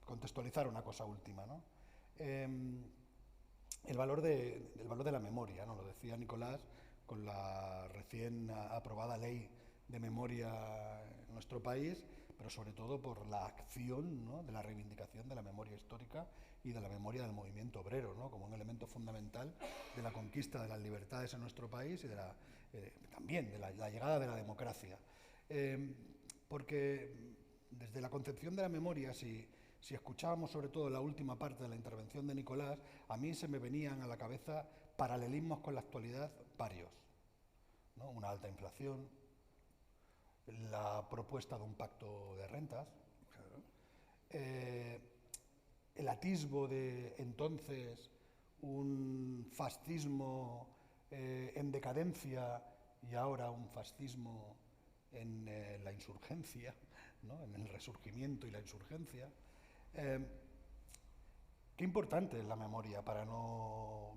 contextualizar una cosa última, ¿no? El valor de la memoria, ¿no? Lo decía Nicolás, con la recién aprobada ley de memoria en nuestro país, pero sobre todo por la acción, ¿no? de la reivindicación de la memoria histórica y de la memoria del movimiento obrero, ¿no? como un elemento fundamental de la conquista de las libertades en nuestro país y también de la llegada de la democracia. Porque desde la concepción de la memoria, si si escuchábamos sobre todo la última parte de la intervención de Nicolás, a mí se me venían a la cabeza paralelismos con la actualidad varios, ¿no? Una alta inflación, la propuesta de un pacto de rentas, el atisbo de entonces un fascismo en decadencia y ahora un fascismo en la insurgencia, ¿no? En el resurgimiento y la insurgencia. Qué importante es la memoria para no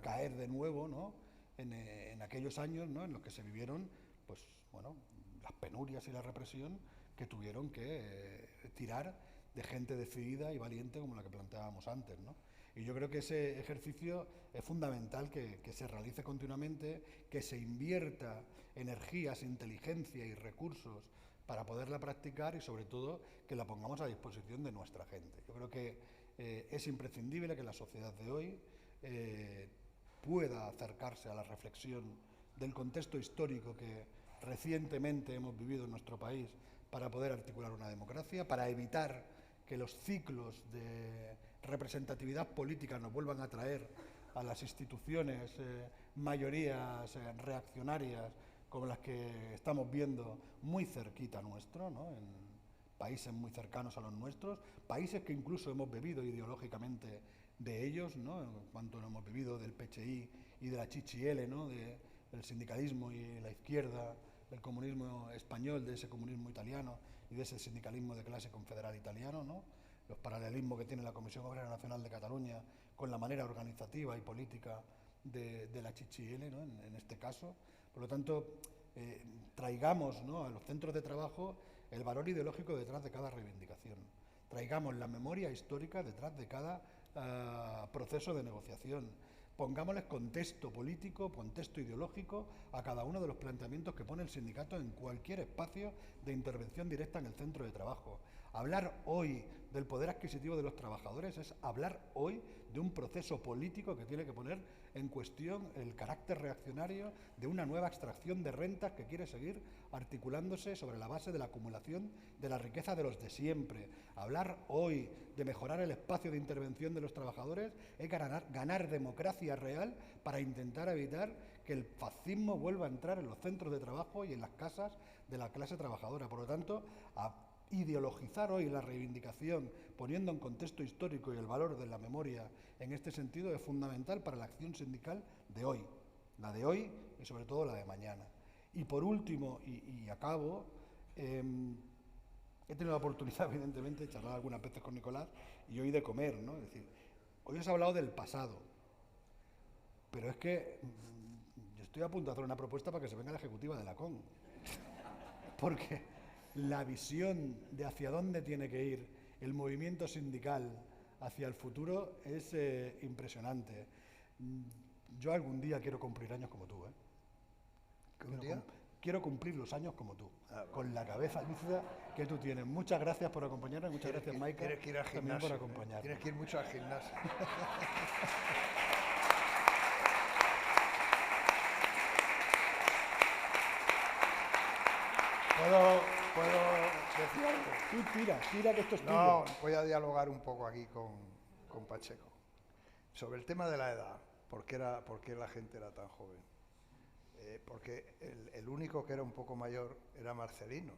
caer de nuevo, ¿no? en aquellos años, ¿no? En los que se vivieron pues, bueno, las penurias y la represión que tuvieron que tirar de gente decidida y valiente como la que planteábamos antes, ¿no? Y yo creo que ese ejercicio es fundamental que se realice continuamente, que se invierta energías, inteligencia y recursos para poderla practicar y sobre todo que la pongamos a disposición de nuestra gente. Yo creo que es imprescindible que la sociedad de hoy pueda acercarse a la reflexión del contexto histórico que recientemente hemos vivido en nuestro país para poder articular una democracia, para evitar que los ciclos de representatividad política nos vuelvan a traer a las instituciones mayorías reaccionarias como las que estamos viendo muy cerquita nuestro, ¿no? En países muy cercanos a los nuestros, países que incluso hemos bebido ideológicamente de ellos, ¿no? En cuanto hemos vivido del PCI y de la CCIL, ¿no? Del sindicalismo y la izquierda, del comunismo español, de ese comunismo italiano y de ese sindicalismo de clase confederal italiano, ¿no? Los paralelismos que tiene la Comisión Obrera Nacional de Cataluña con la manera organizativa y política de la CCIL, ¿no? En este caso. Por lo tanto, traigamos, ¿no? a los centros de trabajo el valor ideológico detrás de cada reivindicación. Traigamos la memoria histórica detrás de cada proceso de negociación. Pongámosles contexto político, contexto ideológico a cada uno de los planteamientos que pone el sindicato en cualquier espacio de intervención directa en el centro de trabajo. Hablar hoy del poder adquisitivo de los trabajadores es hablar hoy de un proceso político que tiene que poner en cuestión el carácter reaccionario de una nueva extracción de rentas que quiere seguir articulándose sobre la base de la acumulación de la riqueza de los de siempre. Hablar hoy de mejorar el espacio de intervención de los trabajadores es ganar democracia real para intentar evitar que el fascismo vuelva a entrar en los centros de trabajo y en las casas de la clase trabajadora. Por lo tanto, ideologizar hoy la reivindicación, poniendo en contexto histórico y el valor de la memoria en este sentido, es fundamental para la acción sindical de hoy, la de hoy y sobre todo la de mañana. Y por último, y acabo, he tenido la oportunidad, evidentemente, de charlar algunas veces con Nicolás y hoy de comer, ¿no? Es decir, hoy os he hablado del pasado, pero es que yo estoy a punto de hacer una propuesta para que se venga la ejecutiva de la CON, porque la visión de hacia dónde tiene que ir el movimiento sindical hacia el futuro es impresionante. Yo algún día quiero cumplir años como tú, ¿eh? Quiero cumplir los años como tú, con la cabeza lúcida que tú tienes. Muchas gracias por acompañarnos, muchas gracias, Maika, tienes que ir al también por gimnasio, acompañarnos. Tienes que ir mucho al gimnasio. ¿Puedo decir algo? Tú tira que esto es tuyo. No, voy a dialogar un poco aquí con Pacheco. Sobre el tema de la edad, ¿por qué la gente era tan joven? Porque el único que era un poco mayor era Marcelino.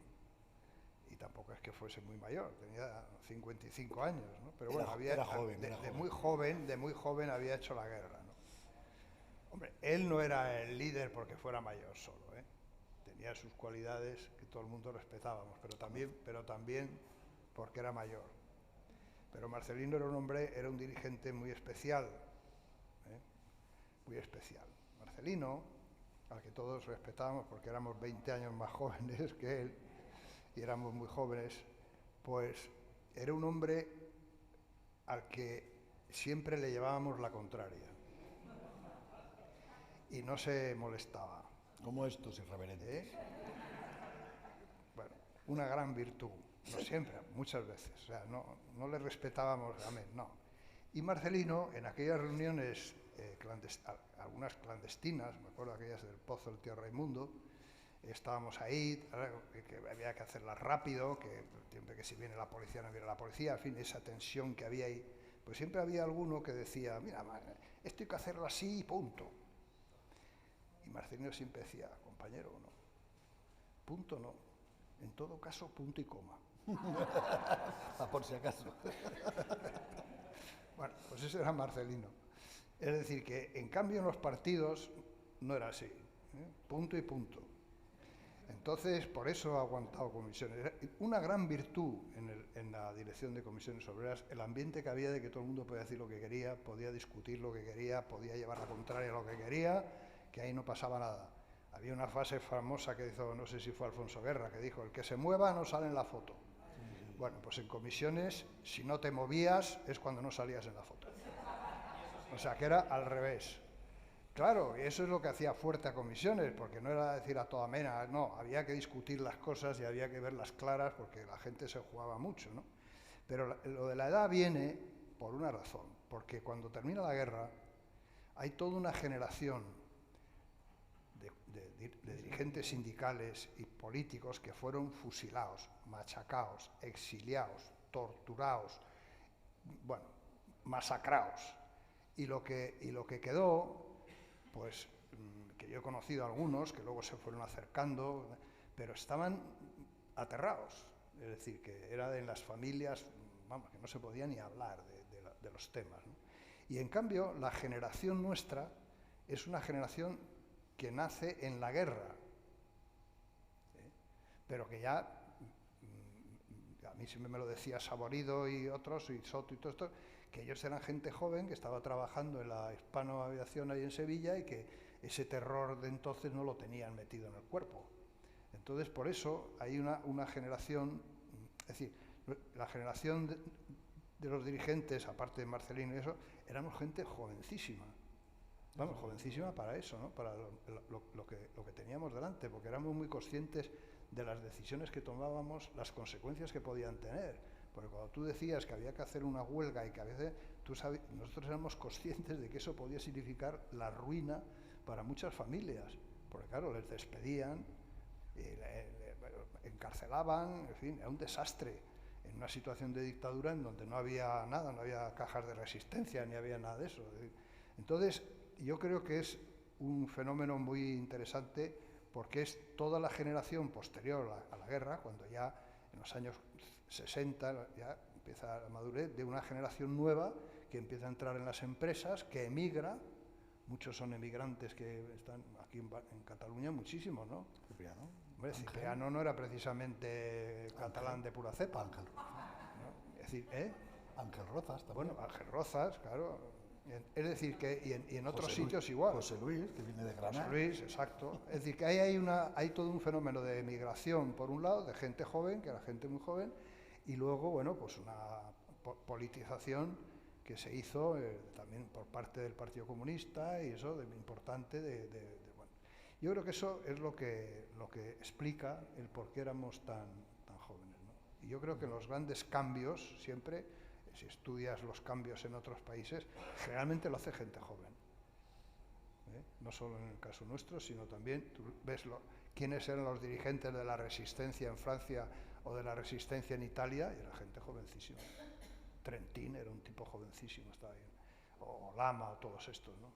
Y tampoco es que fuese muy mayor, tenía 55 años, ¿no? Pero bueno, era joven. De muy joven había hecho la guerra, ¿no? Hombre, él no era el líder porque fuera mayor solo, ¿eh? Tenía sus cualidades que todo el mundo respetábamos, pero también porque era mayor. Pero Marcelino era un dirigente muy especial, ¿eh? Muy especial. Marcelino, al que todos respetábamos porque éramos 20 años más jóvenes que él y éramos muy jóvenes, pues era un hombre al que siempre le llevábamos la contraria y no se molestaba. Como estos irreverentes. Bueno, una gran virtud, no siempre, muchas veces. O sea, no le respetábamos, amén, no. Y Marcelino, en aquellas reuniones, algunas clandestinas, me acuerdo aquellas del Pozo del Tío Raimundo, estábamos ahí, que había que hacerla rápido, que siempre que si viene la policía no viene la policía, en fin, esa tensión que había ahí, pues siempre había alguno que decía, mira, esto hay que hacerlo así y punto. Y Marcelino siempre decía, compañero, no, punto no, en todo caso punto y coma. Por si acaso. Bueno, pues ese era Marcelino. Es decir, que en cambio en los partidos no era así, punto y punto. Entonces, por eso ha aguantado comisiones. Una gran virtud en la dirección de comisiones obreras, el ambiente que había de que todo el mundo podía decir lo que quería, podía discutir lo que quería, podía llevar la contraria a lo que quería, que ahí no pasaba nada. Había una frase famosa que hizo, no sé si fue Alfonso Guerra, que dijo, el que se mueva no sale en la foto. Bueno, pues en comisiones, si no te movías, es cuando no salías en la foto. O sea, que era al revés. Claro, y eso es lo que hacía fuerte a comisiones, porque no era decir a toda mena, no, había que discutir las cosas y había que verlas claras, porque la gente se jugaba mucho, ¿no? Pero lo de la edad viene por una razón, porque cuando termina la guerra, hay toda una generación de dirigentes sindicales y políticos que fueron fusilados, machacados, exiliados, torturados, bueno, masacrados. Y lo que quedó, pues, que yo he conocido a algunos, que luego se fueron acercando, pero estaban aterrados. Es decir, que era en las familias, vamos, que no se podía ni hablar de los temas, ¿no? Y en cambio, la generación nuestra es una generación que nace en la guerra, pero que ya, a mí siempre me lo decía Saborido y otros, y Soto y todo esto, que ellos eran gente joven que estaba trabajando en la Hispano-Aviación ahí en Sevilla y que ese terror de entonces no lo tenían metido en el cuerpo. Entonces, por eso hay una generación, es decir, la generación de los dirigentes, aparte de Marcelino y eso, éramos gente jovencísima. Vamos, jovencísima para eso, ¿no? Para lo que teníamos delante, porque éramos muy conscientes de las decisiones que tomábamos, las consecuencias que podían tener. Porque cuando tú decías que había que hacer una huelga y que a veces nosotros éramos conscientes de que eso podía significar la ruina para muchas familias. Porque claro, les despedían, encarcelaban, en fin, era un desastre. En una situación de dictadura en donde no había nada, no había cajas de resistencia, ni había nada de eso. Entonces, yo creo que es un fenómeno muy interesante porque es toda la generación posterior a la guerra, cuando ya en los años 60 ya empieza la madurez de una generación nueva que empieza a entrar en las empresas, que emigra, muchos son emigrantes que están aquí en Cataluña, muchísimos, ¿no? Cipriano. Hombre, Cipriano no era precisamente catalán de pura cepa. Ángel. ¿No? Es decir, Ángel Rozas también. Bueno, Ángel Rozas, claro. Es decir, que y en otros José Luis, sitios igual. José Luis, que viene de Granada. José Luis, exacto. Es decir, que hay todo un fenómeno de emigración, por un lado, de gente joven, que era gente muy joven, y luego, bueno, pues una politización que se hizo también por parte del Partido Comunista y eso, importante, bueno. Yo creo que eso es lo que explica el por qué éramos tan jóvenes, ¿no? Y yo creo que los grandes cambios siempre, si estudias los cambios en otros países, generalmente lo hace gente joven. No solo en el caso nuestro, sino también, tú ves quiénes eran los dirigentes de la resistencia en Francia o de la resistencia en Italia, y era gente jovencísima. Trentín era un tipo jovencísimo, estaba ahí, o Lama, o todos estos, ¿no?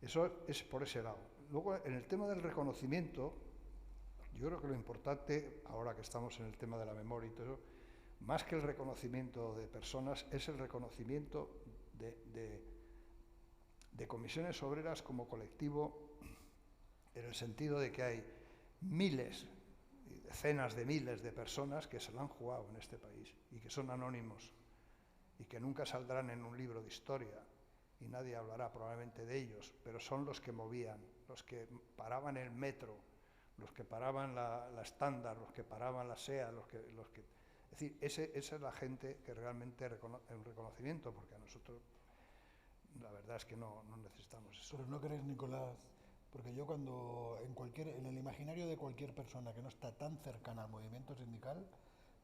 Eso es por ese lado. Luego, en el tema del reconocimiento, yo creo que lo importante, ahora que estamos en el tema de la memoria y todo eso, más que el reconocimiento de personas, es el reconocimiento de comisiones obreras como colectivo, en el sentido de que hay miles, decenas de miles de personas que se lo han jugado en este país y que son anónimos y que nunca saldrán en un libro de historia y nadie hablará probablemente de ellos, pero son los que movían, los que paraban el metro, los que paraban la estándar, los que paraban la SEA, los que es decir, esa es la gente que realmente un reconocimiento, porque a nosotros la verdad es que no necesitamos eso. Pero no crees, Nicolás, porque yo cuando en el imaginario de cualquier persona que no está tan cercana al movimiento sindical,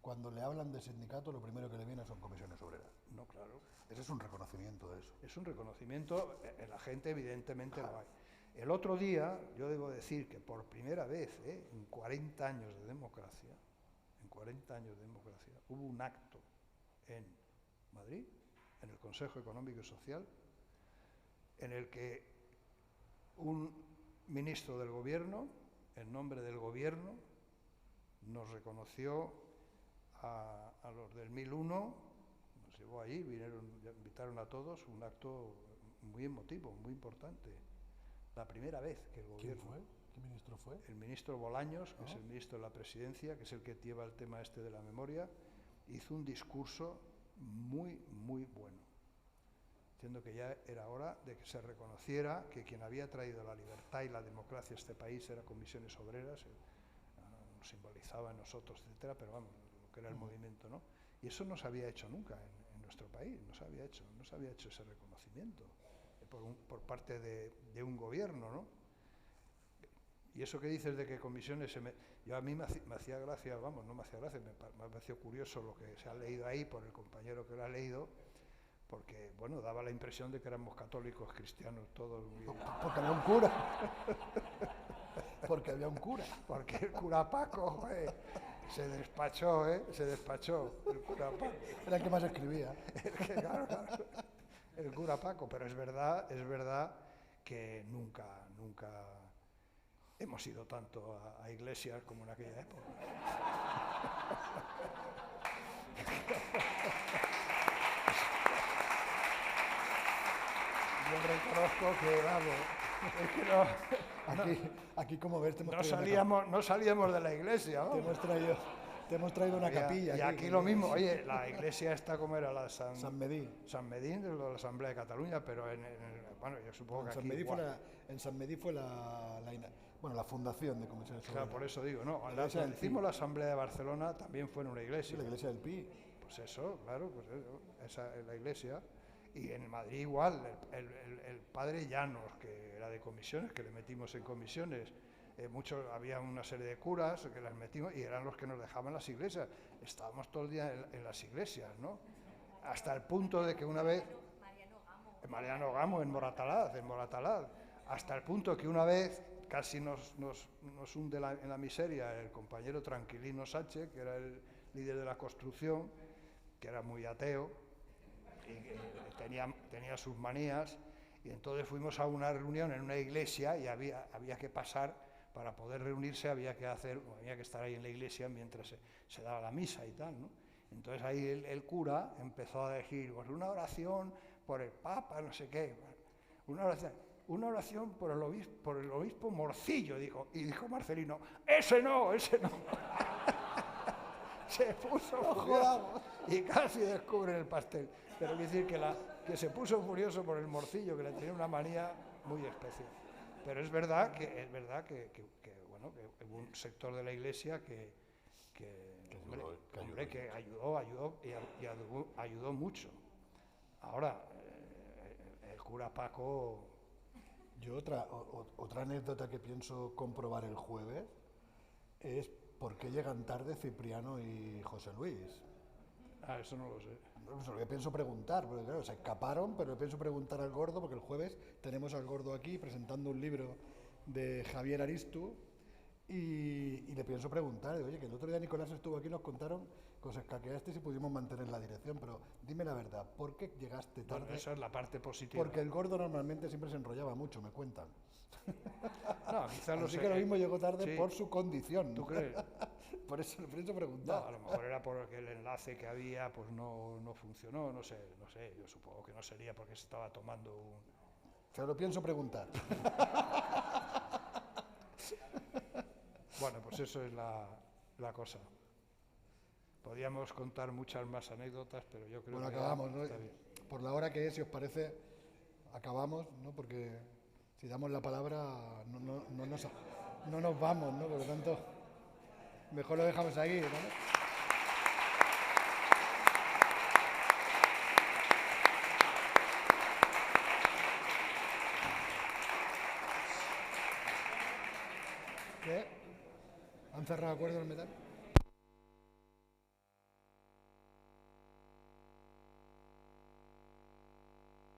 cuando le hablan de sindicato, lo primero que le viene son comisiones obreras. No, claro. Ese es un reconocimiento de eso. Es un reconocimiento, en la gente evidentemente lo hay. El otro día, yo debo decir que por primera vez en 40 años de democracia, hubo un acto en Madrid, en el Consejo Económico y Social, en el que un ministro del Gobierno, en nombre del Gobierno, nos reconoció a los del 1001, nos llevó allí, invitaron a todos, un acto muy emotivo, muy importante. La primera vez que el Gobierno... ¿Quién fue? ¿Qué ministro fue? El ministro Bolaños, que es el ministro de la Presidencia, que es el que lleva el tema este de la memoria, hizo un discurso muy, muy bueno, diciendo que ya era hora de que se reconociera que quien había traído la libertad y la democracia a este país era Comisiones Obreras, nos simbolizaba en nosotros, etcétera, pero vamos, lo que era el movimiento, ¿no? Y eso no se había hecho nunca en nuestro país, no se había hecho ese reconocimiento por parte de un gobierno, ¿no? Y eso que dices de que comisiones... a mí me hacía gracia, vamos, no me hacía gracia, me ha parecido curioso lo que se ha leído ahí por el compañero que lo ha leído, porque, bueno, daba la impresión de que éramos católicos, cristianos, todos. Porque había un cura. Porque había un cura. Porque el cura Paco, se despachó, el cura Paco. Era el que más escribía. Claro, el cura Paco, pero es verdad que nunca hemos ido tanto a iglesias como en aquella época. Yo reconozco que, vamos, es que Aquí como ves, no salíamos de la iglesia, vamos. Te hemos traído una capilla. Y aquí lo mismo, oye, la iglesia está como era la San Medí. San Medín, de la Asamblea de Cataluña, pero bueno, yo supongo que aquí en San Medí fue la fundación de Comisiones Obreras. Claro, por eso digo, no, Cuando hicimos la Asamblea de Barcelona también fue en una iglesia. Sí, la iglesia del Pi. Pues eso, claro, pues eso, esa es la iglesia. Y en Madrid igual, el padre Llanos, que era de comisiones, que le metimos en comisiones, había una serie de curas que las metimos y eran los que nos dejaban las iglesias. Estábamos todo el día en las iglesias, ¿no? Hasta el punto de que una vez... Mariano Gamo, en Moratalaz. Hasta el punto que una vez casi nos hunde en la miseria el compañero Tranquilino Sánchez, que era el líder de la construcción, que era muy ateo y tenía sus manías, y entonces fuimos a una reunión en una iglesia y había que pasar. Para poder reunirse había que estar ahí en la iglesia mientras se daba la misa y tal, ¿no? Entonces ahí el cura empezó a decir, pues una oración por el Papa, no sé qué, una oración por el obispo Morcillo, dijo, y dijo Marcelino, ese no. Se puso furioso y casi descubre el pastel. Pero quiero decir que se puso furioso por el Morcillo, que le tenía una manía muy especial. Pero es verdad que hubo un sector de la iglesia que ayudó mucho. Ahora, el cura Paco... Yo otra anécdota que pienso comprobar el jueves es por qué llegan tarde Cipriano y José Luis. Eso no lo sé. Eso lo que pienso preguntar, porque claro, se escaparon, pero pienso preguntar al Gordo, porque el jueves tenemos al Gordo aquí presentando un libro de Javier Aristu, y le pienso preguntar, oye, que el otro día Nicolás estuvo aquí y nos contaron que os escaqueasteis y pudimos mantener la dirección, pero dime la verdad, ¿por qué llegaste tarde? Bueno, esa es la parte positiva. Porque el Gordo normalmente siempre se enrollaba mucho, me cuentan. No, quizás Así que lo mismo llegó tarde sí. Por su condición. ¿Tú crees? Por eso le pienso preguntar. No, a lo mejor era porque el enlace que había pues no funcionó, no sé, yo supongo que no sería porque se estaba tomando un... Se lo pienso preguntar. Bueno, pues eso es la cosa. Podríamos contar muchas más anécdotas, pero yo creo que... Acabamos, ¿no? Está bien. Por la hora que es, si os parece, acabamos, ¿no? Porque si damos la palabra no nos vamos, ¿no? Por lo tanto, mejor lo dejamos ahí, ¿no? ¿Qué? ¿Han cerrado acuerdo en el metal?